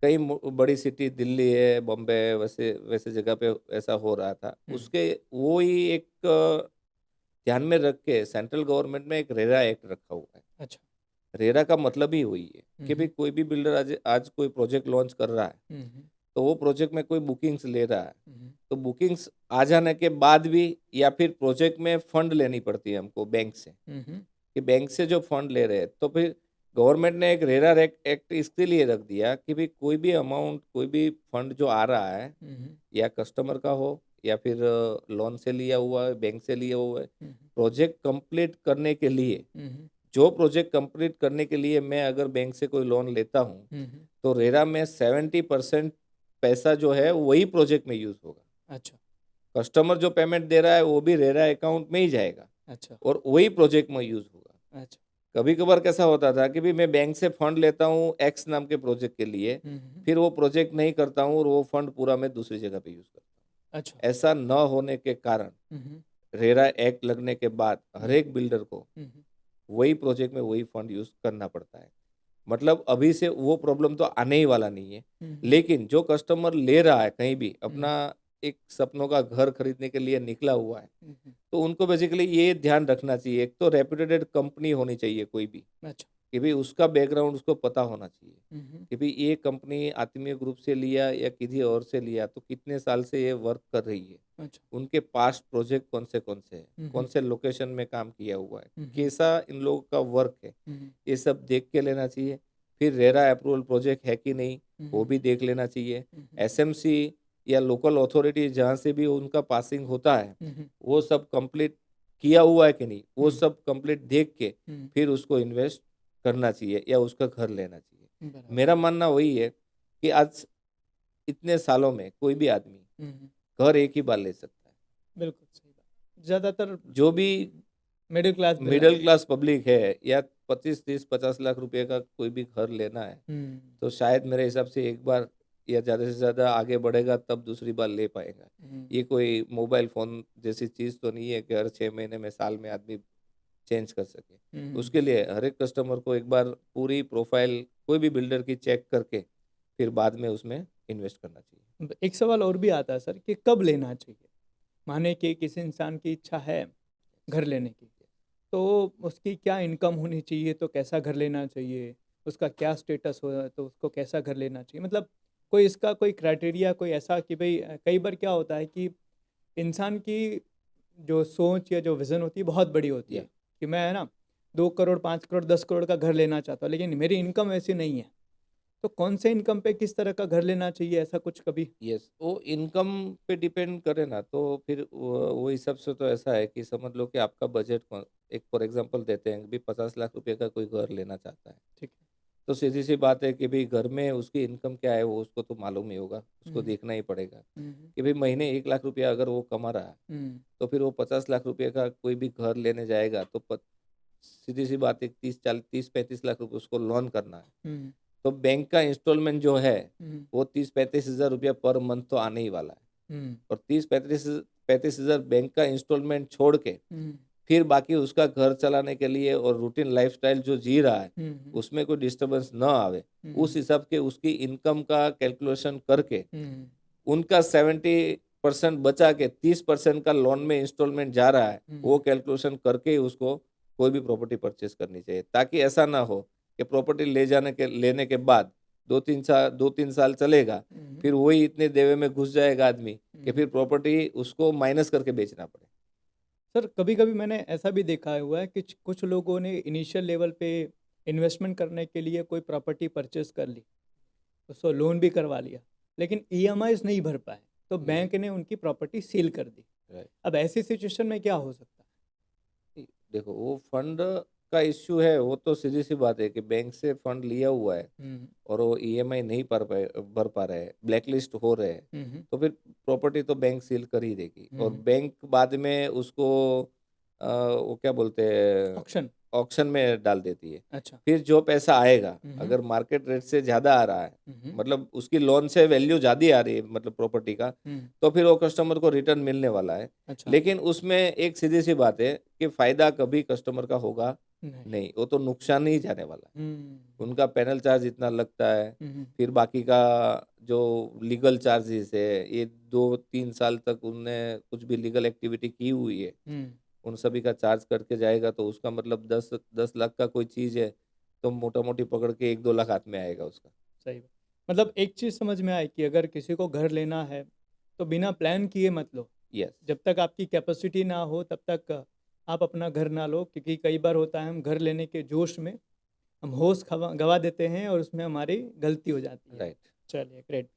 कई बड़ी सिटी दिल्ली है, बॉम्बे, वैसे वैसे जगह पे ऐसा हो रहा था। हम्म। उसके वो ही एक ध्यान में रख के सेंट्रल गवर्नमेंट में एक रेरा एक्ट रखा हुआ है। अच्छा। रेरा का मतलब ही वही है कि भाई हम्म। कोई भी बिल्डर आज आज कोई प्रोजेक्ट लॉन्च कर रहा है, हम्म। तो वो प्रोजेक्ट में कोई बुकिंग्स ले रहा है, हम्म। तो बुकिंग्स आ जाने के बाद भी या फिर प्रोजेक्ट में फंड लेनी पड़ती है हमको बैंक से, हम्म। कि बैंक से जो फंड ले रहे हैं, तो फिर गवर्नमेंट ने एक रेरा एक्ट इसके लिए रख दिया कि भाई कोई भी अमाउंट, कोई भी फंड जो आ रहा है, हम्म। या कस्टमर का हो या फिर लोन से लिया हुआ है, बैंक से लिया हुआ है, हम्म। प्रोजेक्ट कंप्लीट करने के लिए, हम्म। जो प्रोजेक्ट कंप्लीट करने के लिए मैं अगर बैंक से कोई लोन लेता हूँ, हम्म। तो रेरा में 70% पैसा जो है वही प्रोजेक्ट में यूज होगा। अच्छा। कस्टमर जो पेमेंट दे रहा है वो भी रेरा अकाउंट में ही जाएगा अच्छा। और वही प्रोजेक्ट में यूज होगा। अच्छा। कभी कभार कैसा होता था कि भी मैं बैंक से फंड लेता हूँ एक्स नाम के प्रोजेक्ट के लिए, हम्म। फिर वो प्रोजेक्ट नहीं करता हूँ और वो फंड पूरा मैं दूसरी जगह पे यूज करता अच्छा। हूँ। ऐसा न होने के कारण हम्म। रेरा एक्ट लगने के बाद हर हम्म। एक बिल्डर को हम्म। वही प्रोजेक्ट में वही फंड यूज करना पड़ता है। मतलब अभी से वो प्रॉब्लम तो आने ही वाला नहीं है। हम्म। लेकिन जो कस्टमर ले रहा है कहीं भी हम्म। अपना एक सपनों का घर खरीदने के लिए निकला हुआ है, हम्म। तो उनको बेसिकली ये ध्यान रखना चाहिए, एक तो रेप्यूटेड कंपनी होनी चाहिए कोई भी, अच्छा। कि भाई उसका बैकग्राउंड उसको पता होना चाहिए हम्म, कि भाई ये कंपनी आत्मीय ग्रुप से लिया या किसी और से लिया तो कितने साल से ये वर्क कर रही है, अच्छा। उनके पास्ट प्रोजेक्ट कौन से हैं, कौन हम्म, से लोकेशन में काम किया हुआ है, हम्म, कैसा इन लोगों का वर्क है, हम्म, ये सब देख के लेना चाहिए। फिर रेरा अप्रूवल प्रोजेक्ट है कि नहीं, वो हम्म, भी देख लेना चाहिए। हम्म, एसएमसी या लोकल अथॉरिटी जहाँ से भी उनका पासिंग होता है, हम्म, वो सब कंप्लीट किया हुआ है कि नहीं, वो हम्म, सब कंप्लीट देख के हम्म, फिर उसको इन्वेस्ट करना चाहिए या उसका घर लेना चाहिए। बराबर। मेरा मानना वही है कि आज इतने सालों में कोई भी आदमी हम्म, घर एक ही बार ले सकता है। बिल्कुल सही बात। ज्यादातर जो भी middle class middle class public है या 25 30 50 लाख रुपए का कोई भी घर लेना है, हम्म, तो शायद मेरे हिसाब से एक बार या ज़्यादा से ज़्यादा आगे बढ़ेगा तब दूसरी बार ले पाएगा। हम्म, ये कोई मोबाइल फ़ोन जैसी चीज़ तो नहीं है कि हर 6 महीने में साल में आदमी चेंज कर सके। हम्म, उसके लिए हर एक कस्टमर को एक बार पूरी प्रोफाइल कोई भी बिल्डर की चेक करके फिर बाद में उसमें इन्वेस्ट करना चाहिए। एक सवाल और भी आता है सर कि कब लेना चाहिए। माने कि किसी इंसान की इच्छा है घर लेने की, तो उसकी क्या इनकम होनी चाहिए, तो कैसा घर लेना चाहिए, उसका क्या स्टेटस हो तो उसको कैसा घर लेना चाहिए, मतलब कोई इसका कोई क्राइटेरिया कोई ऐसा कि भाई कई बार क्या होता है कि इंसान की जो सोच या जो विज़न होती है बहुत बड़ी होती है या कि मैं है ना 2 करोड़ 5 करोड़ 10 करोड़ का घर लेना चाहता हूँ, लेकिन मेरी इनकम ऐसी नहीं है। तो कौन से इनकम पे किस तरह का घर लेना चाहिए, ऐसा कुछ कभी। यस, वो इनकम पे डिपेंड करे ना, तो फिर वो हिसाब से तो ऐसा है कि समझ लो कि आपका बजट एक फॉर एग्जांपल देते हैं कि 50 लाख रुपए का कोई घर लेना चाहता है, ठीक है। तो सीधी सी बात है कि भाई घर में उसकी इनकम क्या है वो उसको तो मालूम ही होगा, उसको हम्म, देखना ही पड़ेगा हम्म, कि भाई महीने 1 लाख रुपया अगर वो कमा रहा है, हम्म, तो फिर वो 50 लाख रुपये का कोई भी घर लेने जाएगा तो सीधी सी बात है 30 40 30 35 लाख रुपए उसको लोन करना है, हम्म, तो बैंक का इंस्टॉलमेंट जो है हम्म, वो 30 35 हज़ार रुपया पर मंथ तो आने ही वाला है। हम्म, और 30 35 35 हज़ार बैंक का इंस्टॉलमेंट छोड़ के हम्म, फिर बाकी उसका घर चलाने के लिए और रूटीन लाइफस्टाइल जो जी रहा है हम्म, उसमें कोई डिस्टरबेंस ना आवे, हम्म, उस हिसाब के उसकी इनकम का कैलकुलेशन करके हम्म, उनका 70% बचा के 30% का लोन में इंस्टॉलमेंट जा रहा है, वो हम्म, कैलकुलेशन करके ही उसको कोई भी प्रॉपर्टी परचेज करनी चाहिए, ताकि ऐसा ना हो कि प्रॉपर्टी ले जाने के लेने के बाद 2 3 साल चलेगा, हम्म, फिर वही इतने देवे में घुस जाएगा आदमी कि हम्म। फिर प्रॉपर्टी उसको माइनस करके बेचना पड़े। सर कभी कभी मैंने ऐसा भी देखा हुआ है कि कुछ लोगों ने इनिशियल लेवल पे इन्वेस्टमेंट करने के लिए कोई प्रॉपर्टी परचेस कर ली, उसको लोन भी करवा लिया, लेकिन ईएमआईज नहीं भर पाए, तो यस, बैंक ने उनकी प्रॉपर्टी सील कर दी। राइट। अब ऐसी सिचुएशन में क्या हो सकता देखो वो फंड का इश्यू है, वो तो सीधी सी बात है कि बैंक से फंड लिया हुआ है है। हम्म, और वो ईएमआई नहीं भर पा रहे हैं, ब्लैक लिस्ट हो रहे हैं, हम्म, तो फिर प्रॉपर्टी तो बैंक सील कर ही देगी और हम्म, बैंक बाद में उसको वो क्या बोलते हैं, ऑक्शन। ऑक्शन में डाल देती है। अच्छा। फिर जो पैसा आएगा हम्म, अगर मार्केट रेट से ज़्यादा आ रहा है, हम्म, मतलब उसकी लोन से वैल्यू ज़्यादा आ रही है मतलब प्रॉपर्टी का, हम्म, तो फिर वो कस्टमर को रिटर्न मिलने वाला है। अच्छा। लेकिन उसमें एक सीधी सी बात है कि फ़ायदा कभी कस्टमर का होगा नहीं। नहीं, वो तो नुकसान ही जाने वाला है। हम्म, उनका पैनल चार्ज इतना लगता है, हम्म, फिर बाकी का जो लीगल चार्जेस है, ये 2 3 साल तक उनने कुछ भी लीगल एक्टिविटी की हुई है, हम्म, उन सभी का चार्ज करके जाएगा, तो उसका मतलब 10 10 लाख का कोई चीज़ है, तो मोटा मोटी पकड़ के 1 2 लाख हाथ में आएगा उसका। सही बात। मतलब एक चीज़ समझ में आई कि अगर किसी को घर लेना है तो बिना प्लान किए मत लो। यस, जब तक आपकी कैपेसिटी ना हो तब तक आप अपना घर ना लो, क्योंकि कई बार होता है हम घर लेने के जोश में हम होश गवा देते हैं और उसमें हमारी गलती हो जाती है। राइट, चलिए ग्रेट।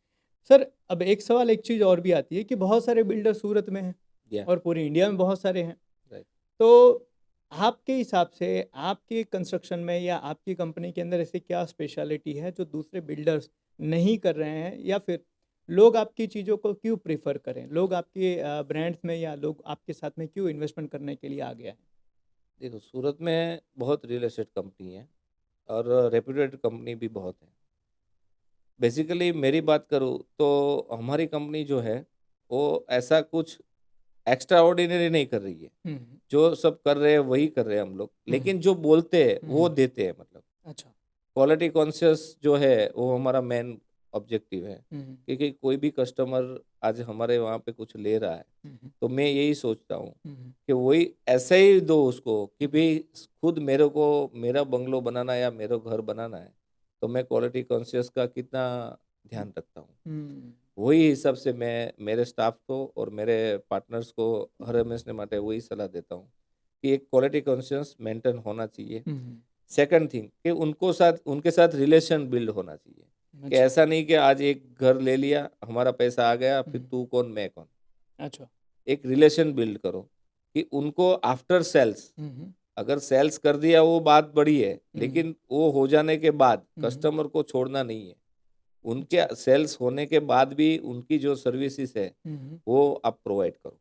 सर अब एक सवाल एक चीज़ और भी आती है कि बहुत सारे बिल्डर सूरत में हैं या और पूरी इंडिया में बहुत सारे हैं। राइट। तो आपके हिसाब से आपके कंस्ट्रक्शन में या आपकी कंपनी के अंदर ऐसी क्या स्पेशलिटी है जो दूसरे बिल्डर्स नहीं कर रहे हैं, या फिर लोग आपकी चीज़ों को क्यों प्रेफर करें, लोग आपके ब्रांड्स में या लोग आपके साथ में क्यों इन्वेस्टमेंट करने के लिए आ गया है। देखो सूरत में बहुत रियल एस्टेट कंपनी है और रेप्यूटेड कंपनी भी बहुत है। बेसिकली मेरी बात करूँ तो हमारी कंपनी जो है वो ऐसा कुछ एक्स्ट्रा ऑर्डिनरी नहीं कर रही है, हम्म, जो सब कर रहे हैं वही कर रहे हैं हम लोग, हम्म, लेकिन जो बोलते हैं वो हम्म, देते हैं, मतलब अच्छा। क्वालिटी कॉन्शियस जो है वो हमारा मेन ऑब्जेक्टिव है, हम्म, क्योंकि कोई भी कस्टमर आज हमारे वहाँ पे कुछ ले रहा है, हम्म, तो मैं यही सोचता हूँ हम्म, कि वही ऐसे ही दो उसको कि भाई खुद मेरे को मेरा बंगलो बनाना है या मेरा घर बनाना है, तो मैं क्वालिटी कॉन्शियस का कितना ध्यान रखता हूँ। हम्म, वही हिसाब से मैं मेरे स्टाफ को और मेरे पार्टनर्स को हर हमेशा માટે वही सलाह देता हूँ कि एक क्वालिटी कॉन्शियस मेंटेन होना चाहिए। हम्म, सेकंड थिंग कि उनके साथ रिलेशन बिल्ड होना चाहिए, कि अच्छा, ऐसा नहीं कि आज एक घर ले लिया, हमारा पैसा आ गया, फिर हम्म, तू कौन मैं कौन। अच्छा, एक रिलेशन बिल्ड करो कि उनको आफ्टर सेल्स, हम्म, अगर सेल्स कर दिया वो बात बड़ी है, हम्म, लेकिन वो हो जाने के बाद हम्म, कस्टमर को छोड़ना नहीं है। अच्छा, उनके सेल्स होने के बाद भी उनकी जो सर्विसेज है हम्म, वो आप प्रोवाइड करो,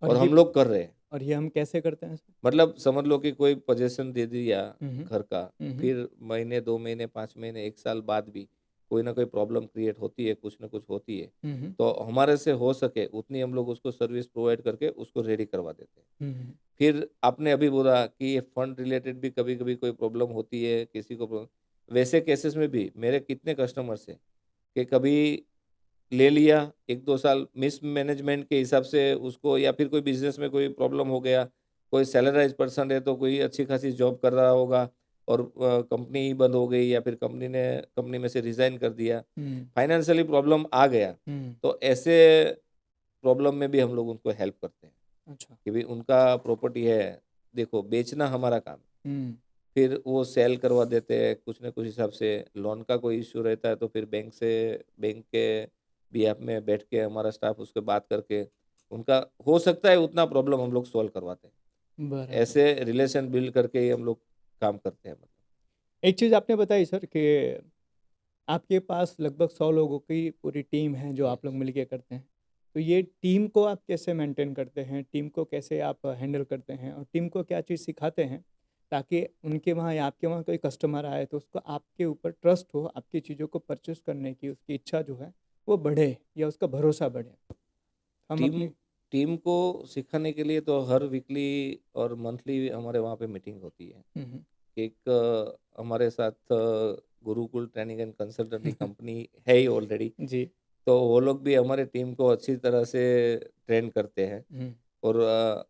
और और ये हम लोग कर रहे हैं। और ये हम कैसे करते हैं सर? मतलब समझ लो कि कोई पोजीशन दे दिया हम्म, घर का, हम्म, फिर महीने 2 महीने 5 महीने 1 साल बाद भी कोई ना कोई प्रॉब्लम क्रिएट होती है, कुछ ना कुछ होती है, हम्म, तो हमारे से हो सके उतनी हम लोग उसको सर्विस प्रोवाइड करके उसको रेडी करवा देते हैं। हम्म, फिर आपने अभी बोला कि ये फंड रिलेटेड भी कभी कभी कोई प्रॉब्लम होती है, किसी को वैसे केसेस में भी मेरे कितने कस्टमर्स हैं कि कभी ले लिया, 1-2 साल मिसमैनेजमेंट के हिसाब से उसको, या फिर कोई बिज़नेस में कोई प्रॉब्लम हो गया, कोई सैलराइज़्ड पर्सन है तो कोई अच्छी खासी जॉब कर रहा होगा और कंपनी ही बंद हो गई या फिर कंपनी में से रिज़ाइन कर दिया, हम्म, फाइनेंशियली प्रॉब्लम आ गया, हम्म, तो ऐसे प्रॉब्लम में भी हम लोग उनको हेल्प करते हैं अच्छा, कि भाई उनका प्रॉपर्टी है, देखो बेचना हमारा काम है। हम्म, फिर वो सेल करवा देते हैं कुछ न कुछ हिसाब से। लोन का कोई इश्यू रहता है तो फिर बैंक के बिहाफ में बैठ के हमारा स्टाफ उसके बात करके उनका हो सकता है उतना प्रॉब्लम हम लोग सॉल्व करवाते हैं। बराबर। ऐसे रिलेशन बिल्ड करके ही हम लोग काम करते हैं मतलब। एक चीज़ आपने बताई सर कि आपके पास लगभग 100 लोगों की पूरी टीम है जो आप यस। लोग मिलके करते हैं। तो ये टीम को आप कैसे मेंटेन करते हैं? टीम को कैसे आप हैंडल करते हैं? और टीम को क्या चीज़ सिखाते हैं ताकि उनके वहाँ या आपके वहाँ कोई कस्टमर आए तो उसको आपके ऊपर ट्रस्ट हो, आपकी चीज़ों को परचेज़ करने की उसकी इच्छा जो है वो बढ़े या उसका भरोसा बढ़े? हम टीम अपनी टीम को सिखाने के लिए तो हर वीकली और मंथली हमारे वहाँ पे मीटिंग होती है। हुँ, एक हमारे साथ Gurukul training and consultancy hmm. Company है ही ऑलरेडी, जी। तो वो लोग भी हमारे टीम को अच्छी तरह से ट्रेन करते हैं। हुँ, और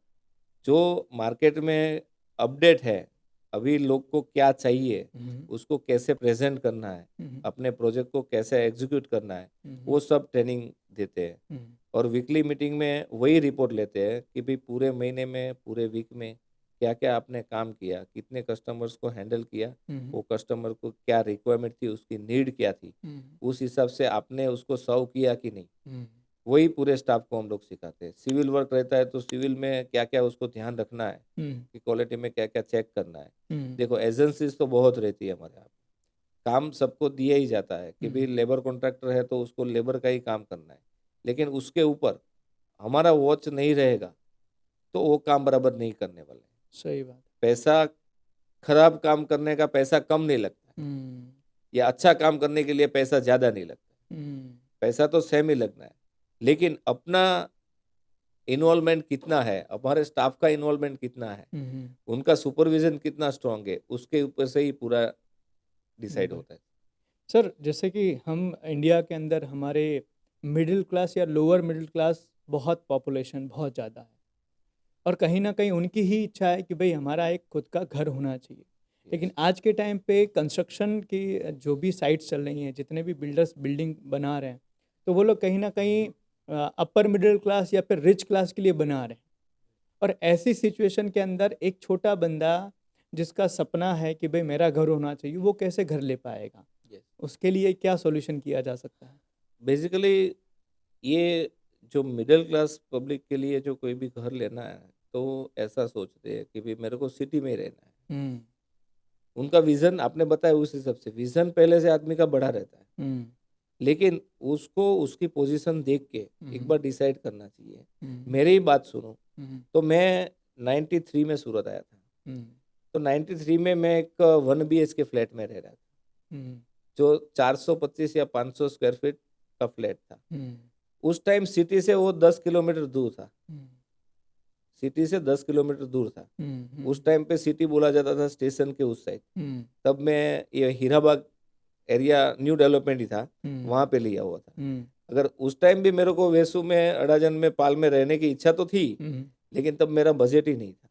जो मार्केट में अपडेट है, अभी लोग को क्या चाहिए, हुँ, उसको कैसे प्रेज़ेंट करना है, हुँ, अपने प्रोजेक्ट को कैसे एग्ज़ीक्यूट करना है, हुँ, हुँ, वो सब ट्रेनिंग देते हैं। हुँ, और वीकली मीटिंग में वही रिपोर्ट लेते हैं कि भाई पूरे महीने में, पूरे वीक में क्या-क्या आपने काम किया, कितने कस्टमर्स को हैंडल किया, हुँ, वो कस्टमर को क्या रिक्वायरमेंट थी, उसकी नीड क्या थी, हुँ, उस हिसाब से आपने उसको सर्व किया कि नहीं। हुँ, वही पूरे स्टाफ को हम लोग सिखाते हैं। सिविल वर्क रहता है तो सिविल में क्या-क्या उसको ध्यान रखना है, हुँ, कि क्वालिटी में क्या-क्या चेक करना है। हुँ, देखो एजेंसीज़ तो बहुत रहती है हमारे यहाँ पे। काम सबको दिया ही जाता है कि हुँ, भई लेबर कॉन्ट्रैक्टर है तो उसको लेबर का ही काम करना है। लेकिन उसके ऊपर हमारा वॉच नहीं रहेगा, तो वो काम बराबर नहीं करने वाले हैं। सही बात। पैसा खराब काम करने का पैसा कम नहीं लगता है, हुँ, या अच्छा काम करने के लिए पैसा ज़्यादा नहीं लगता है। हुँ, पैसा तो सेम ही लगना है, लेकिन अपना इन्वॉल्वमेंट कितना है, हमारे स्टाफ का इन्वॉल्वमेंट कितना है, हुँ, हुँ, उनका सुपरविज़न कितना स्ट्रॉन्ग है, उसके ऊपर से ही पूरा डिसाइड ब होता है। सर जैसे कि हम इंडिया के अंदर हमारे मिडिल क्लास या लोअर मिडिल क्लास बहुत पॉपुलेशन बहुत ज़्यादा है और कहीं न कहीं उनकी ही इच्छा है कि भई हमारा एक खुद का घर होना चाहिए। लेकिन यस, आज के टाइम पे कंस्ट्रक्शन की जो भी साइट्स चल रही हैं, जितने भी बिल्डर्स बिल्डिंग बना रहे हैं, तो वो लोग कहीं न कहीं अपर मिडिल क्लास या फिर रिच क्लास के लिए बना रहे हैं। और ऐसी सिचुएशन के अंदर एक छोटा बंदा जिसका सपना है कि भई मेरा घर होना चाहिए, वो कैसे घर ले पाएगा? यस। उसके लिए क्या सॉल्यूशन किया जा सकता है? बेसिकली ये जो मिडिल क्लास पब्लिक के लिए जो कोई भी घर लेना है, तो ऐसा सोचते हैं कि भई मेरे को सिटी में ही रहना है। हुँ, उनका विज़न आपने बताया उस हिसाब से, विज़न पहले से आदमी का बड़ा रहता है। हुँ, लेकिन उसको उसकी पोज़ीशन देख के एक हुँ, बार डिसाइड करना चाहिए। हुँ, मेरी ही बात सुनो, हुँ, तो मैं 93 में सूरत आया था। हुँ, तो 93 में मैं एक 1 बीएचके फ्लैट में रह रहा था, हुँ, जो 425 या 500 स्क्वायर फीट का फ्लैट था। हुँ, उस टाइम सिटी से वो 10 किलोमीटर दूर था। हुँ, सिटी से 10 किलोमीटर दूर था। हुँ, उस हुँ, टाइम पे सिटी बोला जाता था स्टेशन के उस साइड। हुँ, तब मैं ये हीराबाग एरिया न्यू डेवलपमेंट ही था, हुँ, वहाँ पे लिया हुआ था। हुँ, अगर उस टाइम भी मेरे को वेसू में अडाजन में पाल में रहने की इच्छा तो थी, लेकिन तब मेरा बजट ही नहीं था।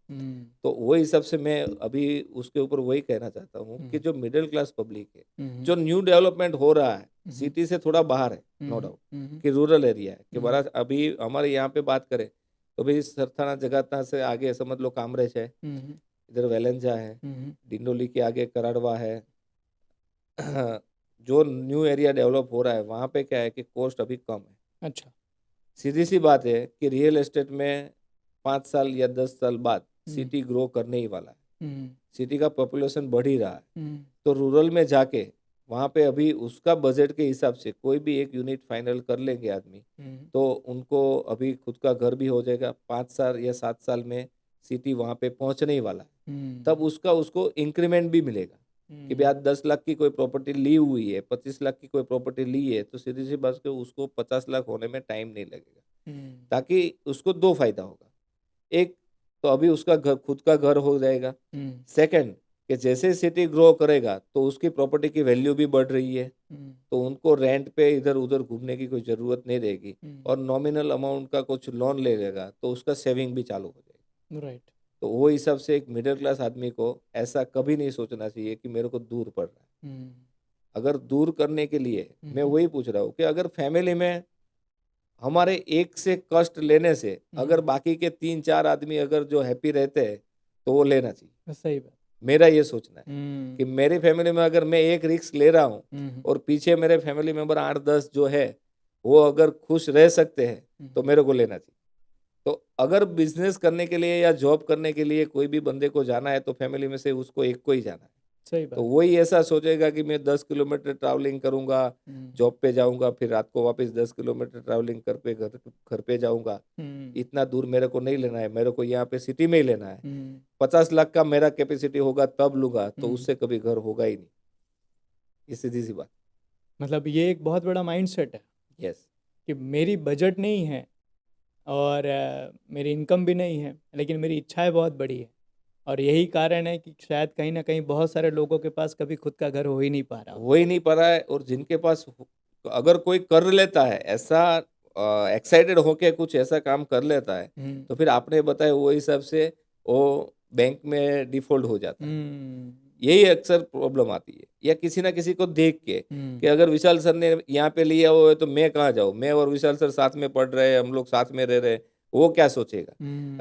तो वो हिसाब से मैं अभी उसके ऊपर वही कहना चाहता हूँ कि जो मिडिल क्लास पब्लिक है, जो न्यू डेवलपमेंट हो रहा है, सिटी से थोड़ा बाहर है, नो डाउट कि रूरल एरिया है, कि बड़ा अभी हमारे यहाँ पे बात करें तो भाई सरथाना जगातना से आगे समझ लो कामरेज है, इधर वेलेंजा है, डिंडोली के आगे कराड़वा है। जो न्यू एरिया डेवलप हो रहा है वहाँ पे क्या है कि कॉस्ट अभी कम है। अच्छा। सीधी सी बात है कि रियल एस्टेट में 5 साल या 10 साल बाद सिटी ग्रो करने ही वाला है, सिटी का पॉपुलेशन बढ़ ही रहा है। तो रूरल में जाके वहाँ पे अभी उसका बजट के हिसाब से कोई भी एक यूनिट फाइनल कर लेंगे आदमी, तो उनको अभी खुद का घर भी हो जाएगा। 5 साल या 7 साल में सिटी वहाँ पे पहुँचने ही वाला है, तब उसको इंक्रीमेंट भी मिलेगा कि भाई आज 10 लाख की कोई प्रॉपर्टी ली हुई है, 25 लाख की कोई प्रॉपर्टी ली है, तो सीधी सी बात है उसको 50 लाख होने में टाइम नहीं लगेगा, ताकि उसको 2 फायदा होगा। एक तो अभी उसका घर खुद का घर हो जाएगा। सेकंड कि जैसे सिटी ग्रो करेगा तो उसकी प्रॉपर्टी की वैल्यू भी बढ़ रही है, तो उनको रेंट पे इधर उधर घूमने की कोई ज़रूरत नहीं रहेगी, और नॉमिनल अमाउंट का कुछ लोन ले लेगा तो उसका सेविंग भी चालू हो जाएगी। राइट। तो वो हिसाब से एक मिडिल क्लास आदमी को ऐसा कभी नहीं सोचना चाहिए कि मेरे को दूर पड़ रहा है। अगर दूर करने के लिए मैं वही पूछ रहा हूँ कि अगर फैमिली में हमारे एक से कष्ट लेने से अगर बाकी के 3-4 आदमी अगर जो हैप्पी रहते हैं तो वो लेना चाहिए। सही बात। मेरा ये सोचना है कि मेरी फैमिली में अगर मैं एक रिस्क ले रहा हूँ और पीछे मेरे फैमिली मेंबर 8-10 जो है वो अगर खुश रह सकते हैं तो मेरे को लेना चाहिए। तो अगर बिजनेस करने के लिए या जॉब करने के लिए कोई भी बंदे को जाना है तो फैमिली में से उसको एक को ही जाना है। सही तो बात। वही ऐसा सोचेगा कि मैं 10 किलोमीटर ट्रैवलिंग करूंगा, जॉब पे जाऊंगा, फिर रात को वापस 10 किलोमीटर ट्रैवलिंग करके घर पे जाऊंगा। इतना दूर मेरे को नहीं लेना है, मेरे को यहाँ पे सिटी में ही लेना है। 50 लाख का मेरा कैपेसिटी होगा तब लूंगा, तो उससे कभी घर होगा ही नहीं। ये सीधी सी बात। मतलब ये एक बहुत बड़ा माइंडसेट है यस। कि मेरी बजट नहीं है और मेरी इनकम भी नहीं है, लेकिन मेरी इच्छाएं बहुत बड़ी है, और यही कारण है कि शायद कहीं ना कहीं बहुत सारे लोगों के पास कभी खुद का घर हो ही नहीं पा रहा। हो ही नहीं पा रहा है, और जिनके पास अगर कोई कर लेता है ऐसा एक्साइटेड होके कुछ ऐसा काम कर लेता है, तो फिर आपने बताया वो हिसाब से वो बैंक में डिफॉल्ट हो जाता है। यही अक्सर प्रॉब्लम आती है, या किसी ना किसी को देख के कि अगर विशाल सर ने यहाँ पे लिया हुआ है तो मैं कहाँ जाऊँ, मैं और विशाल सर साथ में पढ़ रहे हैं, हम लोग साथ में रह रहे हैं, वो क्या सोचेगा।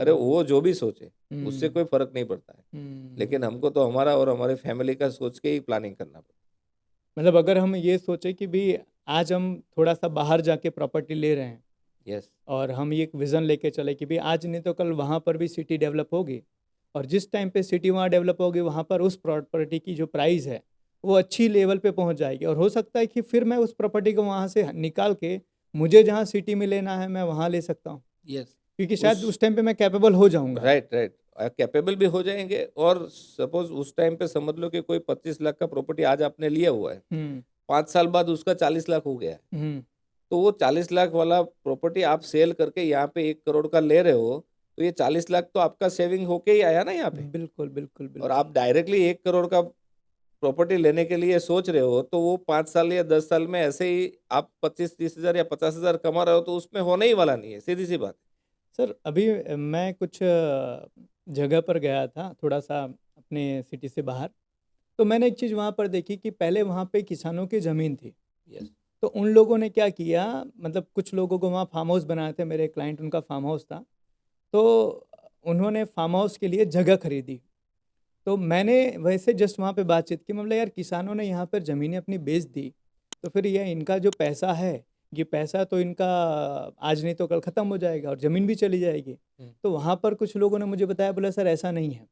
अरे वो जो भी सोचे उससे कोई फर्क नहीं पड़ता है, लेकिन हमको तो हमारा और हमारे फैमिली का सोच के ही प्लानिंग करना पड़ता है। मतलब अगर हम ये सोचे कि भी आज हम थोड़ा सा बाहर जाके प्रॉपर्टी ले रहे हैं, यस, और हम ये एक विज़न लेके चले कि भी आज नहीं तो कल वहाँ पर भी सिटी डेवलप होगी, और जिस टाइम पे सिटी वहाँ डेवलप होगी वहाँ पर उस प्रॉपर्टी की जो प्राइस है वो अच्छी लेवल पे पहुँच जाएगी, और हो सकता है कि फिर मैं उस प्रॉपर्टी को वहाँ से निकाल के मुझे जहाँ सिटी में लेना है मैं वहाँ ले सकता हूँ, यस, क्योंकि शायद उस टाइम पे मैं कैपेबल हो जाऊँगा। राइट, राइट, कैपेबल भी हो जाएंगे। और सपोज उस टाइम पे समझ लो कि कोई 25 लाख का प्रॉपर्टी आज आपने लिया हुआ है, 5 साल बाद उसका 40 लाख हो गया है, तो वो 40 लाख वाला प्रॉपर्टी आप सेल करके यहाँ पे 1 करोड़ का ले रहे हो, तो ये 40 लाख तो आपका सेविंग होके ही आया ना यहाँ पे। बिल्कुल बिल्कुल और बिल्कुल। आप डायरेक्टली 1 करोड़ का प्रॉपर्टी लेने के लिए सोच रहे हो, तो वो 5 साल या 10 साल में ऐसे ही आप 25-30 हजार या 50 हजार कमा रहे हो, तो उसमें होने ही वाला नहीं है, सीधी सी बात। सर अभी मैं कुछ जगह पर गया था थोड़ा सा अपने सिटी से बाहर, तो मैंने एक चीज़ वहाँ पर देखी कि पहले वहाँ पे किसानों की ज़मीन थी। यस, तो उन लोगों ने क्या किया, मतलब कुछ लोगों को वहाँ फार्म हाउस बनाए थे, मेरे क्लाइंट उनका फार्म हाउस था, तो उन्होंने फार्म हाउस के लिए जगह खरीदी। तो मैंने वैसे जस्ट वहाँ पे बातचीत की, मतलब यार किसानों ने यहाँ पर ज़मीनें अपनी बेच दी, तो फिर ये इनका जो पैसा है, ये पैसा तो इनका आज नहीं तो कल ख़त्म हो जाएगा और ज़मीन भी चली जाएगी। तो वहाँ पर कुछ लोगों ने मुझे बताया, बोला सर ऐसा नहीं है,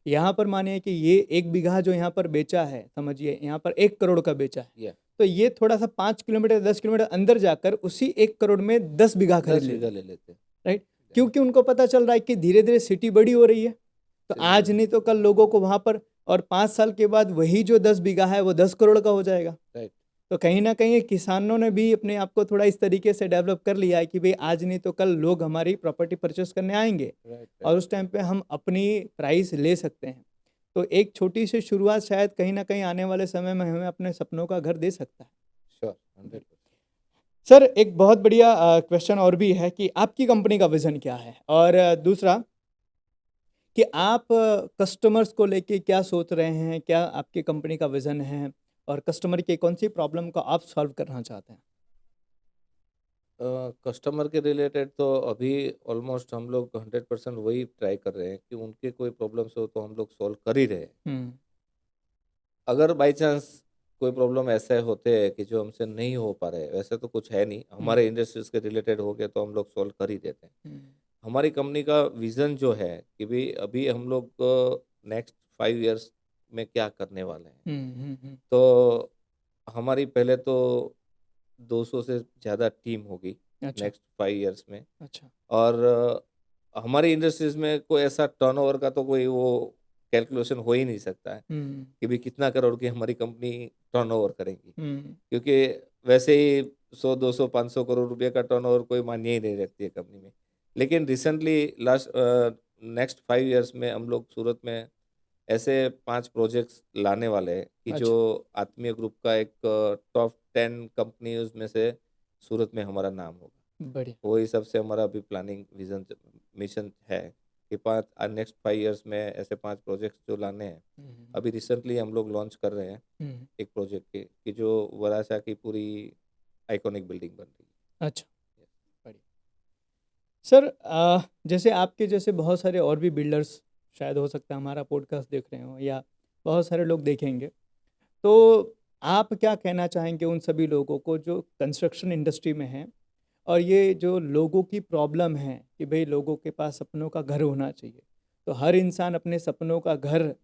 यहाँ पर मानिए कि ये 1 बीघा जो यहाँ पर बेचा है, समझिए यहाँ पर 1 करोड़ का बेचा है, या तो ये थोड़ा सा 5 किलोमीटर 10 किलोमीटर अंदर जाकर उसी 1 करोड़ में 10 बीघा खरीद 10 ले, बीघा ले लेते हैं। राइट। क्योंकि उनको पता चल रहा है कि धीरे धीरे सिटी बड़ी हो रही है, तो सही आज बात। नहीं तो कल लोगों को वहाँ पर, और 5 साल के बाद वही जो 10 बीघा है वो 10 करोड़ का हो जाएगा। राइट, तो कहीं ना कहीं किसानों ने भी अपने आप को थोड़ा इस तरीके से डेवलप कर लिया है कि भाई आज नहीं तो कल लोग हमारी प्रॉपर्टी परचेस करने आएंगे, राइट, और उस टाइम पे हम अपनी प्राइस ले सकते हैं। तो एक छोटी सी शुरुआत शायद कहीं ना कहीं आने वाले समय में हमें अपने सपनों का घर दे सकता है। श्योर, 100%। सर एक बहुत बढ़िया क्वेश्चन और भी है कि आपकी कंपनी का विज़न क्या है? और दूसरा कि आप कस्टमर्स को लेके क्या सोच रहे हैं? क्या आपकी कंपनी का विज़न है? और कस्टमर की कौन-सी प्रॉब्लम को आप सॉल्व करना चाहते हैं? कस्टमर के रिलेटेड तो अभी ऑलमोस्ट हम लोग 100% वही ट्राई कर रहे हैं कि उनके कोई प्रॉब्लम्स हो तो हम लोग सॉल्व कर ही रहे हैं। हुँ, अगर बाई चांस कोई प्रॉब्लम ऐसे होते हैं कि जो हमसे नहीं हो पा रहे, वैसे तो कुछ है नहीं, हुँ, हमारे इंडस्ट्रीज़ के रिलेटेड हो गए तो हम लोग सॉल्व कर ही देते हैं। हुँ, हमारी कंपनी का विज़न जो है कि भई अभी हम लोग नेक्स्ट 5 इयर्स में क्या करने वाले हैं। हुँ, हुँ, हुँ। तो हमारी पहले तो 200 से ज़्यादा टीम होगी अच्छा, नेक्स्ट 5 इयर्स में। अच्छा। और हमारी इंडस्ट्रीज़ में कोई ऐसा टर्नओवर का तो कोई वो कैलकुलेशन हो ही नहीं सकता है हुँ, कि भई कितना करोड़ की हमारी कंपनी टर्नओवर करेगी। हुँ, क्योंकि वैसे ही 100, 200, 500 करोड़ रुपए का टर्नओवर कोई मान्य ही नहीं रखती है कंपनी में। लेकिन रिसेंटली लास्ट नेक्स्ट 5 इयर्स में हम लोग सूरत में ऐसे 5 प्रोजेक्ट्स लाने वाले हैं कि जो अच्छा, आत्मीय ग्रुप का एक टॉप 10 कंपनीज़ में से सूरत में हमारा नाम होगा। बढ़िया। वो हिसाब से हमारा अभी प्लानिंग विज़न मिशन है कि 5 नेक्स्ट 5 इयर्स में ऐसे 5 प्रोजेक्ट्स जो लाने हैं। हुँ, हुँ, अभी रिसेंटली हम लोग लॉन्च कर रहे हैं हुँ, एक प्रोजेक्ट के कि जो वरासा की पूरी आइकॉनिक बिल्डिंग बन रही अच्छा, है। बढ़िया। सर जैसे आपके जैसे बहुत सारे और भी बिल्डर्स शायद हो सकता है हमारा पॉडकास्ट देख रहे हों या बहुत सारे लोग देखेंगे। तो आप क्या कहना चाहेंगे उन सभी लोगों को जो कंस्ट्रक्शन इंडस्ट्री में हैं और ये जो लोगों की प्रॉब्लम है कि भाई लोगों के पास सपनों का घर होना चाहिए, तो हर इंसान अपने सपनों का घर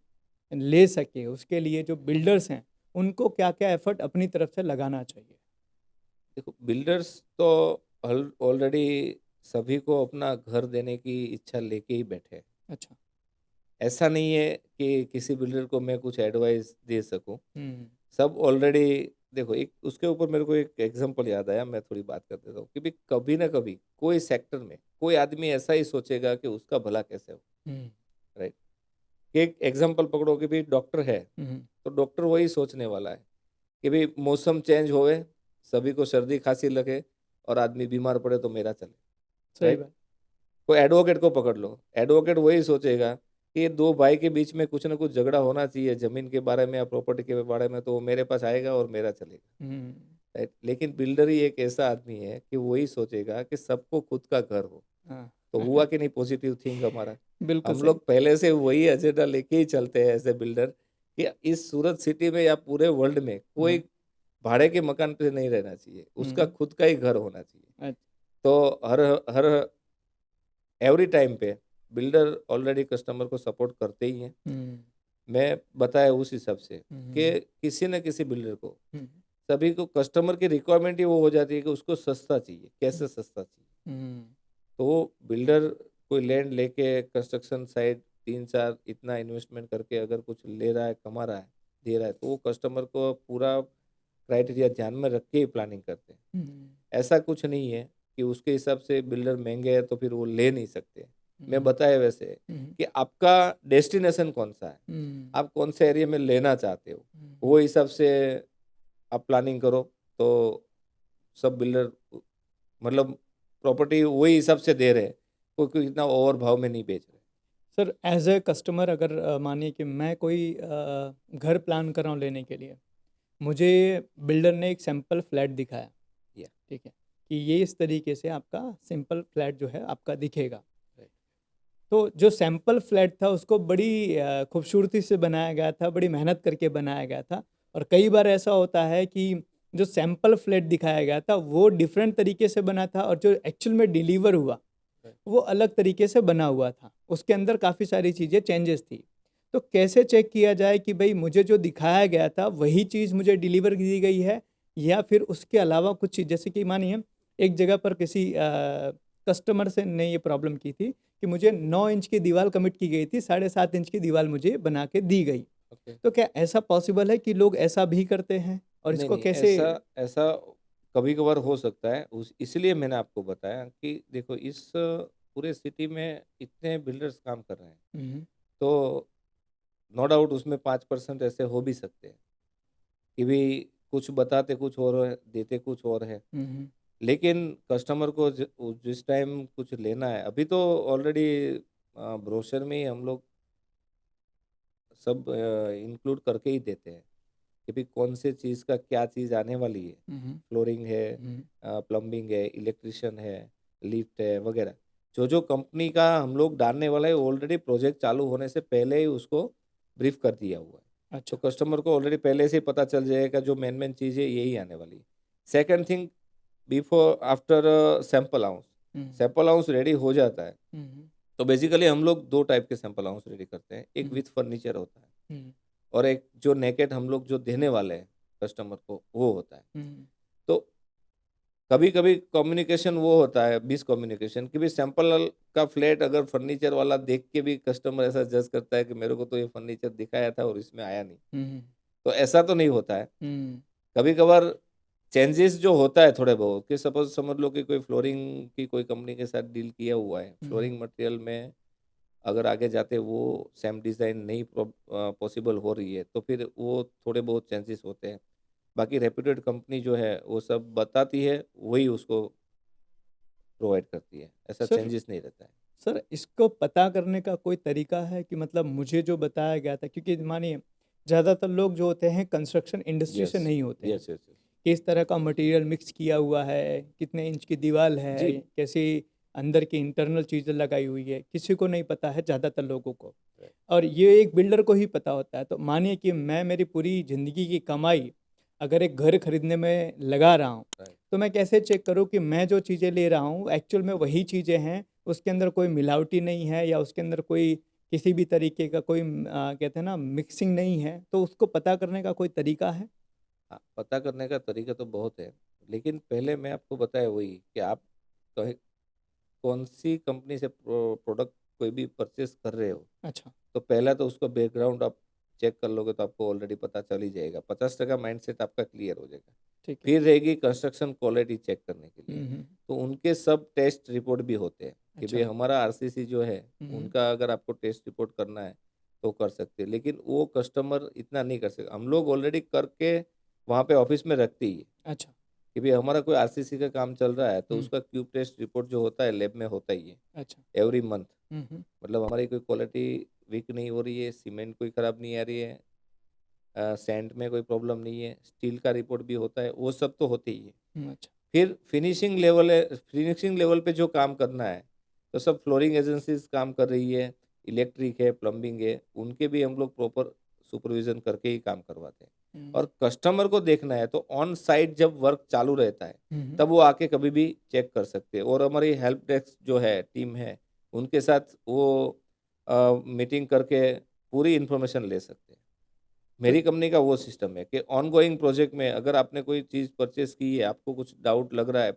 ले सके उसके लिए जो बिल्डर्स हैं उनको क्या-क्या एफर्ट अपनी तरफ से लगाना चाहिए? देखो बिल्डर्स तो ऑलरेडी सभी को अपना घर देने की इच्छा लेके ही बैठे हैं। अच्छा। ऐसा नहीं है कि किसी बिल्डर को मैं कुछ एडवाइस दे सकूं। हुँ, सब ऑलरेडी देखो एक उसके ऊपर मेरे को एक एग्जांपल याद आया, मैं थोड़ी बात कर देता हूँ कि भी कभी ना कभी कोई सेक्टर में कोई आदमी ऐसा ही सोचेगा कि उसका भला कैसे हो। हुँ, राइट। एक एग्जांपल पकड़ो कि भी डॉक्टर है, हुँ, तो डॉक्टर वही सोचने वाला है कि भी मौसम चेंज होए, सभी को सर्दी खांसी लगे और आदमी बीमार पड़े तो मेरा चले। सही राइट। बात। कोई एडवोकेट को पकड़ लो, एडवोकेट वही सोचेगा कि ये 2 भाई के बीच में कुछ ना कुछ झगड़ा होना चाहिए ज़मीन के बारे में या प्रॉपर्टी के बारे में, तो वो मेरे पास आएगा और मेरा चलेगा। हुँ, राइट। लेकिन बिल्डर ही एक ऐसा आदमी है कि वही सोचेगा कि सबको खुद का घर हो। हाँ। तो हुआ कि नहीं पॉजिटिव थिंक हमारा? बिल्कुल हम सही। लोग पहले से वही एजेंडा लेके ही चलते हैं एज़ ए बिल्डर कि इस सूरत सिटी में या पूरे वर्ल्ड में कोई हाँ, भाड़े के मकान पे नहीं रहना चाहिए, उसका हुँ, खुद का ही घर होना चाहिए। अच्छा, तो हर हर एवरी टाइम पे बिल्डर ऑलरेडी कस्टमर को सपोर्ट करते ही हैं। हुँ, मैं बताया उस हिसाब से हुँ, कि हुँ, किसी न किसी बिल्डर को हुँ, सभी को कस्टमर की रिक्वायरमेंट ही वो हो जाती है कि उसको सस्ता चाहिए, कैसे सस्ता चाहिए। हुँ, तो वो बिल्डर कोई लैंड लेके कंस्ट्रक्शन साइट 3-4 इतना इन्वेस्टमेंट करके अगर कुछ ले रहा है, कमा रहा है, दे रहा है, तो वो कस्टमर को पूरा क्राइटेरिया ध्यान में रख के ही प्लानिंग करते हैं। हुँ, ऐसा कुछ नहीं है कि उसके हिसाब से बिल्डर महँगे हैं तो फिर वो ले नहीं सकते। मैं हुँ, बताया वैसे हुँ, कि आपका डेस्टिनेशन कौन-सा है? हुँ, आप कौन से एरिया में लेना चाहते हो? हुँ, वो हुँ। हिसाब से आप प्लानिंग करो, तो सब बिल्डर मतलब प्रॉपर्टी वही हिसाब से दे रहे हैं, कोई कोई इतना ओवर भाव में नहीं बेच रहे। सर एज़ अ कस्टमर अगर मानिए कि मैं कोई घर प्लान कर रहा हूँ लेने के लिए, मुझे बिल्डर ने एक सैंपल फ्लैट दिखाया, या ठीक है? कि ये इस तरीके से आपका सिंपल फ्लैट जो है आपका दिखेगा। राइट। तो जो सैंपल फ्लैट था उसको बड़ी खूबसूरती से बनाया गया था, बड़ी मेहनत करके बनाया गया था और कई बार ऐसा होता है कि जो सैंपल फ्लैट दिखाया गया था वो डिफरेंट तरीके से बना था और जो एक्चुअल में डिलीवर हुआ राइट। वो अलग तरीके से बना हुआ था। उसके अंदर काफ़ी सारी चीज़ें चेंजेस थी। तो कैसे चेक किया जाए कि भई मुझे जो दिखाया गया था वही चीज़ मुझे डिलीवर की गई है या फिर उसके अलावा कुछ चीज़ जैसे कि मानिए एक जगह पर किसी कस्टमर से ने ये प्रॉब्लम की थी कि मुझे 9 इंच की दीवार कमिट की गई थी, 7.5 इंच की दीवार मुझे बना के दी गई। ओके। तो क्या ऐसा पॉसिबल है कि लोग ऐसा भी करते हैं? और नहीं, इसको नहीं, कैसे ऐसा ऐसा कभी-कभार हो सकता है। उस इसलिए मैंने आपको बताया कि देखो इस पूरे सिटी में इतने बिल्डर्स काम कर रहे हैं, हुँ, तो नो डाउट उसमें 5% ऐसे हो भी सकते हैं कि भई कुछ बताते कुछ और है, देते कुछ और है। हुँ, हुँ, लेकिन कस्टमर को जिस टाइम कुछ लेना है, अभी तो ऑलरेडी ब्रोशर में ही हम लोग सब इंक्लूड करके ही देते हैं कि भाई कौन से चीज़ का क्या चीज़ आने वाली है। हुँ, हुँ, फ्लोरिंग है, हुँ, प्लम्बिंग है, इलेक्ट्रिशियन है, लिफ्ट है वगैरह। जो कंपनी का हम लोग डालने वाला है ऑलरेडी प्रोजेक्ट चालू होने से पहले ही उसको ब्रीफ कर दिया हुआ है। तो अच्छा। कस्टमर को ऑलरेडी पहले से ही पता चल जाएगा जो मेन चीज़ है यही आने वाली है। Second thing, before after sample house, हुँ, सैंपल हाउस रेडी हो जाता है। हुँ, हुँ, तो बेसिकली हम लोग 2 टाइप के सैंपल हाउस रेडी करते हैं। एक हुँ, विथ फर्नीचर होता है हुँ, और एक जो नेकेड हम लोग जो देने वाले हैं कस्टमर को वो होता है। हुँ, तो कभी-कभी कम्युनिकेशन वो होता है मिसकम्युनिकेशन कि भाई सैंपल का फ्लैट अगर फर्नीचर वाला देख के भी कस्टमर ऐसा जज करता है कि मेरे को तो ये फर्नीचर दिखाया था और इसमें आया नहीं। हुँ, तो ऐसा तो नहीं होता है। हुँ, कभी-कभार चेंजेस जो होता है थोड़े बहुत कि सपोज़ समझ लो कि कोई फ्लोरिंग की कोई कंपनी के साथ डील किया हुआ है। हुँ, फ्लोरिंग मटेरियल में अगर आगे जाते वो सेम डिज़ाइन नहीं पॉसिबल हो रही है, तो फिर वो थोड़े बहुत चेंजेस होते हैं। बाकी रेप्यूटेड कंपनी जो है, वो सब बताती है, वही उसको प्रोवाइड करती है। ऐसा सर चेंजेस नहीं रहता है। सर इसको पता करने का कोई तरीका है कि मतलब मुझे जो बताया गया था, क्योंकि मानिए ज़्यादातर लोग जो होते हैं कंस्ट्रक्शन इंडस्ट्री से यस, नहीं होते हैं। Yes, yes, yes. किस तरह का मटेरियल मिक्स किया हुआ है, कितने इंच की दीवार है, जी, कैसी अंदर की इंटरनल चीज़ें लगाई हुई है, किसी को नहीं पता है, ज़्यादातर लोगों को। राइट, और ये एक बिल्डर को ही पता होता है। तो मानिए कि मैं मेरी पूरी ज़िंदगी की कमाई अगर एक घर खरीदने में लगा रहा हूँ, राइट। तो मैं कैसे चेक करूँ कि मैं जो चीज़ें ले रहा हूँ एक्चुअल में वही चीज़ें हैं, उसके अंदर कोई मिलावटी नहीं है या उसके अंदर कोई किसी भी तरीके का कोई कहते हैं ना मिक्सिंग नहीं है, तो उसको पता करने का कोई तरीका है? हाँ, पता करने का तरीका तो बहुत है, लेकिन पहले मैं आपको बताया वही कि आप कहे कौन-सी कंपनी से प्रोडक्ट कोई भी परचेज़ कर रहे हो, अच्छा, तो पहला तो उसका बैकग्राउंड आप चेक कर लोगे तो आपको ऑलरेडी पता चल ही जाएगा। 50% माइंडसेट आपका क्लियर हो जाएगा। ठीक है। फिर रहेगी कंस्ट्रक्शन क्वालिटी चेक करने के लिए। हुँ, हुँ। तो उनके सब टेस्ट रिपोर्ट भी होते हैं कि भई अच्छा। हमारा आरसीसी जो है, हुँ, हुँ। उनका अगर आपको टेस्ट रिपोर्ट करना है, तो कर सकते हैं। लेकिन वो कस्टमर इतना नहीं कर सकते। हम लोग ऑलरेडी करके वहाँ पे ऑफ़िस में रखते ही है अच्छा। कि भई हमारा कोई आरसीसी का काम चल रहा है, तो हुँ, उसका क्यूब टेस्ट रिपोर्ट जो होता है लैब में होता ही है, अच्छा। Every month. हुँ, हुँ। मतलब हमारी कोई क्वालिटी वीक नहीं हो रही है, सीमेंट कोई खराब नहीं आ रही है, सैंड में कोई प्रॉब्लम नहीं है, स्टील का रिपोर्ट भी होता है, वो सब तो होते ही है। हुँ, अच्छा। फिर फिनिशिंग लेवल पे जो काम करना है, तो सब फ्लोरिंग एजेंसीज़ काम कर रही है, इलेक्ट्रिक है, प्लम्बिंग है, उनके भी हम लोग प्रॉपर सुपरविज़न करके ही काम करवाते हैं। हुँ, और कस्टमर को देखना है तो ऑन साइट जब वर्क चालू रहता है, हुँ, हुँ। तब वो आके कभी भी चेक कर सकते हैं और हमारी हेल्प डेस्क जो है, टीम है, उनके साथ वो मीटिंग करके पूरी इन्फॉर्मेशन ले सकते हैं। तो मेरी कंपनी का वो सिस्टम है कि ऑनगोइंग प्रोजेक्ट में अगर आपने कोई चीज़ परचेज़ की है, आपको कुछ डाउट लग रहा है,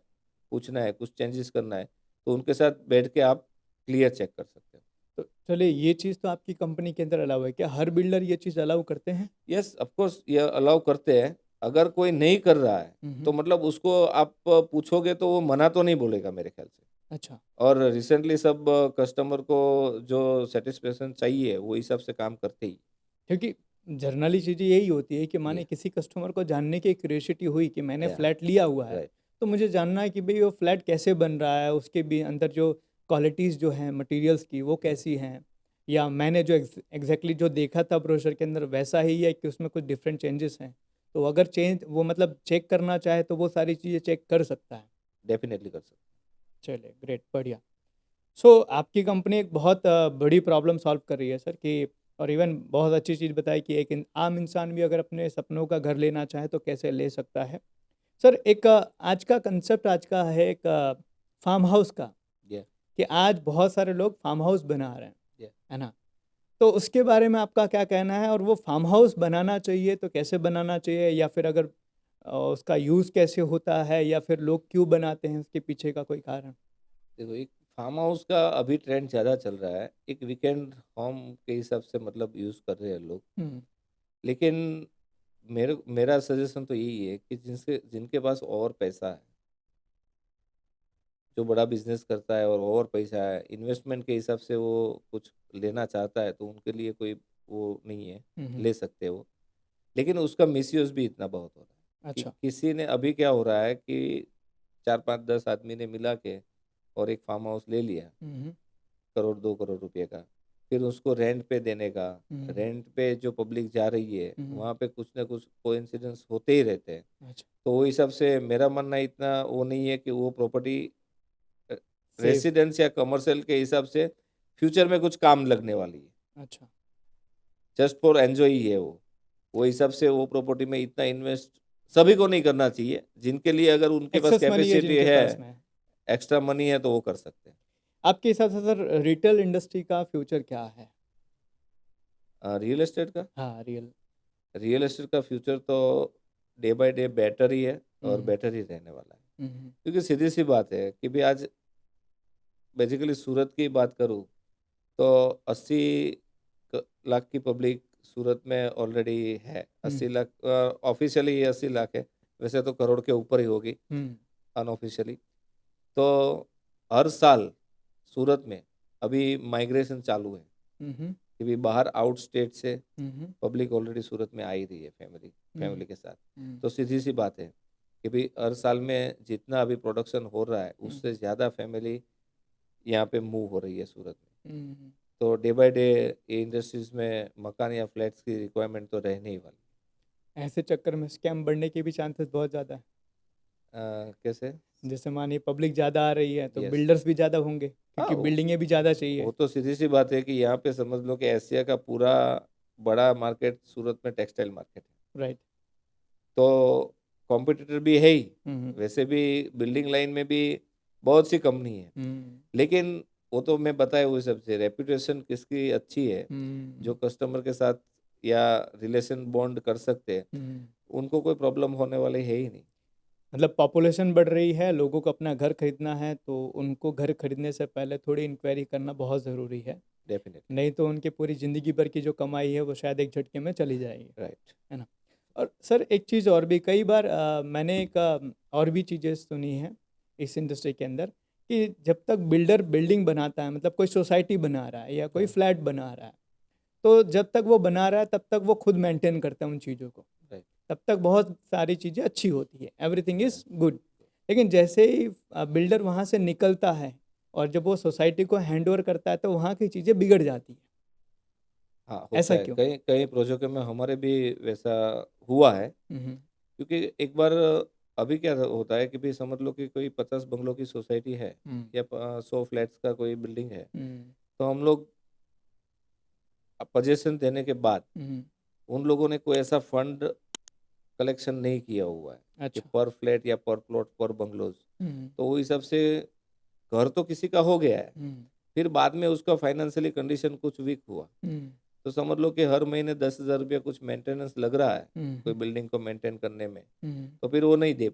पूछना है, कुछ चेंजेस करना है, तो उनके साथ बैठ के आप क्लियर चेक कर सकते हो। तो चलिए ये चीज़ तो आपकी कंपनी के अंदर अलाउ है। क्या हर बिल्डर ये चीज़ अलाउ करते हैं? यस, ऑफ कोर्स ये अलाउ करते हैं। अगर कोई नहीं कर रहा है, हुँ, तो हुँ। मतलब उसको आप पूछोगे तो वो मना तो नहीं बोलेगा मेरे ख्याल से। अच्छा, और रिसेंटली सब कस्टमर को जो सैटिस्फैक्शन चाहिए, वो हिसाब से काम करते ही। क्योंकि जनरली चीज़ें यही होती है कि माने ये किसी कस्टमर को जानने की क्यूरियोसिटी हुई कि मैंने या फ्लैट लिया हुआ है, राइट, तो मुझे जानना है कि भई वो फ्लैट कैसे बन रहा है, उसके भी अंदर जो क्वालिटीज़ जो हैं मटीरियल्स की वो यस। कैसी हैं? या मैंने जो एग्ज़ैक्टली जो देखा था ब्रोशर के अंदर वैसा ही है कि उसमें कुछ डिफरेंट चेंजेस हैं? तो अगर चेंज वो मतलब चेक करना चाहे तो वो सारी चीज़ें चेक कर सकता है। डेफ़िनिटली कर सकते चलिए ग्रेट, बढ़िया। सो आपकी कंपनी एक बहुत बड़ी प्रॉब्लम सॉल्व कर रही है सर कि और इवन बहुत अच्छी चीज़ बताई कि एक आम इंसान भी अगर अपने सपनों का घर लेना चाहे तो कैसे ले सकता है। सर एक आज का कंसेप्ट आज का है एक फार्म हाउस का, या कि आज बहुत सारे लोग फार्म हाउस बना रहे हैं, या है ना? तो उसके बारे में आपका क्या कहना है और वो फार्म हाउस बनाना चाहिए तो कैसे बनाना चाहिए या फिर अगर उसका यूज़ कैसे होता है या फिर लोग क्यों बनाते हैं उसके पीछे का कोई कारण? देखो, एक फार्म हाउस का अभी ट्रेंड ज़्यादा चल रहा है। एक वीकेंड होम के हिसाब से मतलब यूज़ कर रहे हैं लोग। हुँ, लेकिन मेरा सजेशन तो यही है कि जिनके पास और पैसा है, जो बड़ा बिज़नेस करता है और पैसा है, इन्वेस्टमेंट के हिसाब से वो कुछ लेना चाहता है, तो उनके लिए कोई वो नहीं है, हुँ, हुँ। ले सकते हैं वो। लेकिन उसका मिसयूज़ भी इतना बहुत हो रहा है कि अच्छा। किसी ने अभी क्या हो रहा है कि 4-5-10 आदमी ने मिला के और एक फार्म हाउस ले लिया, करोड़ 2 करोड़ रुपए का, फिर उसको रेंट पे देने का, रेंट पे जो पब्लिक जा रही है वहाँ पे कुछ ना कुछ कोइंसिडेंस होते ही रहते हैं। अच्छा, तो वो हिसाब से मेरा मानना इतना वो नहीं है कि वो प्रॉपर्टी सेफ। रेसिडेंस या कमर्शियल के हिसाब से फ्यूचर में कुछ काम लगने वाली है, अच्छा, जस्ट फॉर एंजॉय ही है वो हिसाब से वो प्रॉपर्टी में इतना इन्वेस्ट सभी को नहीं करना चाहिए, जिनके लिए अगर उनके पास एक्सेस मनी है कैपेसिटी जिनके है, पास में। एक्स्ट्रा मनी है तो वो कर सकते हैं। आपके हिसाब से सर रिटेल इंडस्ट्री का फ्यूचर क्या है? रियल एस्टेट का हाँ, रियल एस्टेट का फ्यूचर तो डे बाय डे बेटर ही है और हम्म, बेटर ही रहने वाला है, हम्म, क्योंकि सीधी सी बात है कि भी आज बेसिकली सूरत की बात करूँ तो 80 लाख की पब्लिक सूरत में ऑलरेडी है। 80 लाख ऑफिशियली 80 लाख है, वैसे तो करोड़ के ऊपर ही होगी हम्म, अनऑफिशियली। तो हर साल सूरत में अभी माइग्रेशन चालू है हम्म, कि भी बाहर आउट स्टेट से हम्म, पब्लिक ऑलरेडी सूरत में आ ही रही है फैमिली हम्म, के साथ। हम्म, तो सीधी सी बात है कि भी हर साल में जितना अभी प्रोडक्शन हो रहा है उससे हम्म, ज़्यादा फैमिली यहाँ पे मूव हो रही है सूरत में। हम्म। तो डे बाय डे ये इंडस्ट्रीज में मकान या फ्लैट्स की रिक्वायरमेंट तो रहने ही वाली। ऐसे चक्कर में स्कैम बढ़ने के भी चांसेस बहुत ज़्यादा है। कैसे? जैसे मानिए पब्लिक ज़्यादा आ रही है तो यस। बिल्डर्स भी ज़्यादा होंगे हाँ, क्योंकि बिल्डिंगे भी ज़्यादा वो चाहिए। तो सीधी सी बात है कि यहाँ पे समझ लो कि एशिया का पूरा बड़ा मार्केट सूरत में टेक्सटाइल मार्केट है। राइट। तो कॉम्पिटिटर भी है ही, हम्म, वैसे भी बिल्डिंग लाइन में भी बहुत सी कंपनी है, हम्म, लेकिन वो तो मैं बताया हुए सबसे रेपुटेशन किसकी अच्छी है, जो हम्म, कस्टमर के साथ या रिलेशन बॉन्ड कर सकते हैं, हम्म। उनको कोई प्रॉब्लम होने वाली है ही नहीं। मतलब पॉपुलेशन बढ़ रही है, लोगों को अपना घर खरीदना है, तो उनको घर खरीदने से पहले थोड़ी इंक्वायरी करना बहुत ज़रूरी है। डेफिनेटली। नहीं तो उनकी पूरी ज़िंदगी भर की जो कमाई है वो शायद एक झटके में चली जाएगी, राइट। है ना? और सर एक चीज़ और भी कई बार मैंने एक और भी चीज़ें सुनी हैं इस इंडस्ट्री के अंदर कि जब तक बिल्डर बिल्डिंग बनाता है, मतलब कोई सोसाइटी बना रहा है या कोई हाँ। फ्लैट बना रहा है, तो जब तक वो बना रहा है तब तक वो खुद मेंटेन करता है उन चीज़ों को, राइट। तब तक बहुत सारी चीज़ें अच्छी होती है, एवरीथिंग इज़ गुड। लेकिन जैसे ही बिल्डर वहाँ से निकलता है और जब वो सोसाइटी को हैंड ओवर करता है तो वहाँ की चीज़ें बिगड़ जाती है। हाँ, होता ऐसा है, क्यों? कई कई प्रोजेक्ट में हमारे भी वैसा हुआ है, हम्म, क्योंकि एक बार अभी क्या होता है कि भी समझ लो कि कोई 50 बंगलों की सोसाइटी है हम्म, या 100 फ्लैट्स का कोई बिल्डिंग है, हम्म, तो हम लोग पोजीशन देने के बाद हम्म, उन लोगों ने कोई ऐसा फंड कलेक्शन नहीं किया हुआ है कि अच्छा। पर फ्लैट या पर प्लॉट पर बंगलोज। हम्म, तो वो हिसाब से घर तो किसी का हो गया है, हम्म, फिर बाद में उसका फाइनेंशियली कंडीशन कुछ वीक हुआ, हम्म, तो समझ लो कि हर महीने 10,000 रुपया कुछ मेंटेनेंस लग रहा है कोई हम्म, बिल्डिंग को मेंटेन करने में। हम्म, तो फिर वो नहीं दे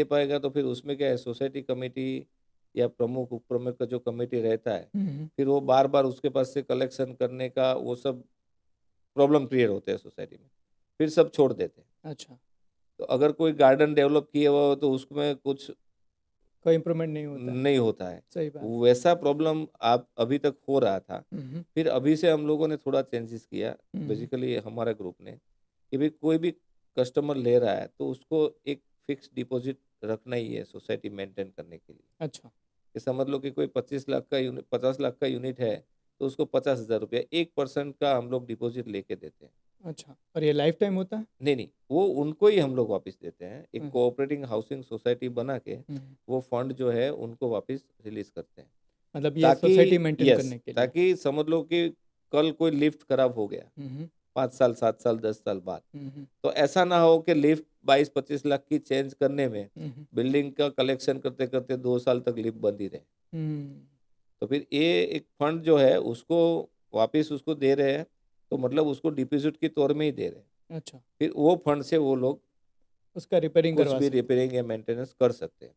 पाएगा तो फिर उसमें क्या है, सोसाइटी कमेटी या प्रमुख उप प्रमुख का जो कमेटी रहता है, हम्म, फिर वो बार बार उसके पास से कलेक्शन करने का वो सब प्रॉब्लम क्रिएट होते हैं सोसाइटी में, फिर सब छोड़ देते हैं। अच्छा। तो अगर कोई गार्डन डेवलप किया हुआ हो तो उसमें कुछ कोई इम्प्रूवमेंट नहीं होता है। नहीं होता है, सही बात। वैसा प्रॉब्लम आप अभी तक हो रहा था। हम्म, फिर अभी से हम लोगों ने थोड़ा चेंजेस किया, हम्म, बेसिकली हमारे ग्रुप ने, कि भाई कोई भी कस्टमर ले रहा है तो उसको एक फिक्स डिपॉजिट रखना ही है सोसाइटी मेंटेन करने के लिए। अच्छा, कि समझ लो कि कोई 25 लाख का यूनिट 50 लाख का यूनिट है, तो उसको 50,000 रुपया 1% का हम लोग डिपॉजिट लेके देते हैं। अच्छा। और ये लाइफ टाइम होता है? नहीं नहीं, वो उनको ही हम लोग वापस देते हैं, एक हम्म, कोऑपरेटिंग हाउसिंग सोसाइटी बना के हम्म। वो फंड जो है उनको वापस रिलीज करते हैं, मतलब ये ताकि सोसाइटी मेंटेन यस, करने के लिए। ताकि समझ लो कि कल कोई लिफ्ट खराब हो गया हम्म, 5 साल 7 साल 10 साल बाद, हम्म, तो ऐसा ना हो कि लिफ्ट 22-25 लाख की चेंज करने में हम्म, बिल्डिंग का कलेक्शन करते करते 2 साल तक लिफ्ट बंद ही रहे। हम्म, तो फिर ये एक फंड जो है उसको वापस उसको दे रहे हैं, तो मतलब उसको डिपॉजिट के तौर में ही दे रहे हैं। अच्छा। फिर वो फंड से वो लोग उसका रिपेयरिंग कुछ करवा भी सकते रिपेयरिंग या मेंटेनेंस कर सकते हैं।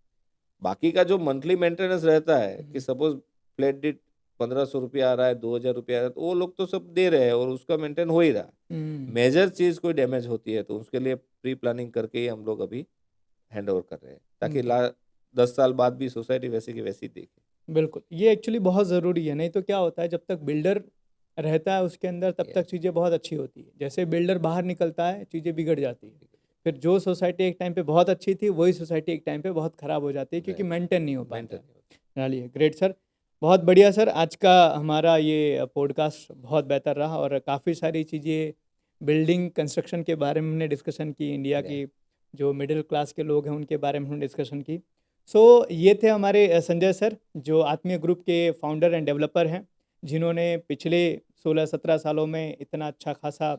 बाकी का जो मंथली मेंटेनेंस रहता है कि हैं। सपोज फ्लैट दीठ 1,500 रुपया आ रहा है, 2,000 रुपया आ रहा है, तो वो लोग तो सब दे रहे हैं और उसका मेंटेन हो ही रहा है। हम्म, मेजर चीज़ कोई डैमेज होती है तो उसके लिए प्री प्लानिंग करके ही हम लोग अभी हैंड ओवर कर रहे हैं, ताकि हम्म, 10 साल बाद भी सोसाइटी वैसी की वैसी देखे। बिल्कुल। ये एक्चुअली बहुत ज़रूरी है, नहीं तो क्या होता है जब तक बिल्डर रहता है उसके अंदर तब तक Yes. चीज़ें बहुत अच्छी होती है, जैसे बिल्डर बाहर निकलता है चीज़ें बिगड़ जाती है। फिर जो सोसाइटी एक टाइम पे बहुत अच्छी थी वही सोसाइटी एक टाइम पे बहुत ख़राब हो जाती है क्योंकि राइट, मेंटेन नहीं हो पाता मेंटेन है। नहीं होता। चलिए ग्रेट सर, बहुत बढ़िया सर, आज का हमारा ये पॉडकास्ट बहुत बेहतर रहा और काफ़ी सारी चीज़ें बिल्डिंग कंस्ट्रक्शन के बारे में हमने डिस्कशन की, इंडिया या की जो मिडिल क्लास के लोग हैं उनके बारे में हमने डिस्कशन की। सो ये थे हमारे संजय सर जो आत्मीय ग्रुप के फाउंडर एंड डेवलपर हैं, जिन्होंने पिछले 16-17 सालों में इतना अच्छा खासा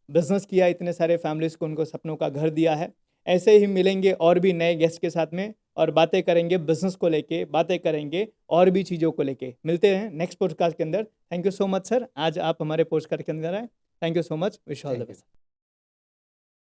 बिजनेस किया, इतने सारे फैमिलीज़ को उनको सपनों का घर दिया है। ऐसे ही मिलेंगे और भी नए गेस्ट के साथ में और बातें करेंगे बिजनेस को लेके, बातें करेंगे और भी चीज़ों को लेके। मिलते हैं नेक्स्ट पॉडकास्ट के अंदर। Thank you so much sir, आज आप हमारे पॉडकास्ट के अंदर आए। Thank you so much, wish all the thank you. Best.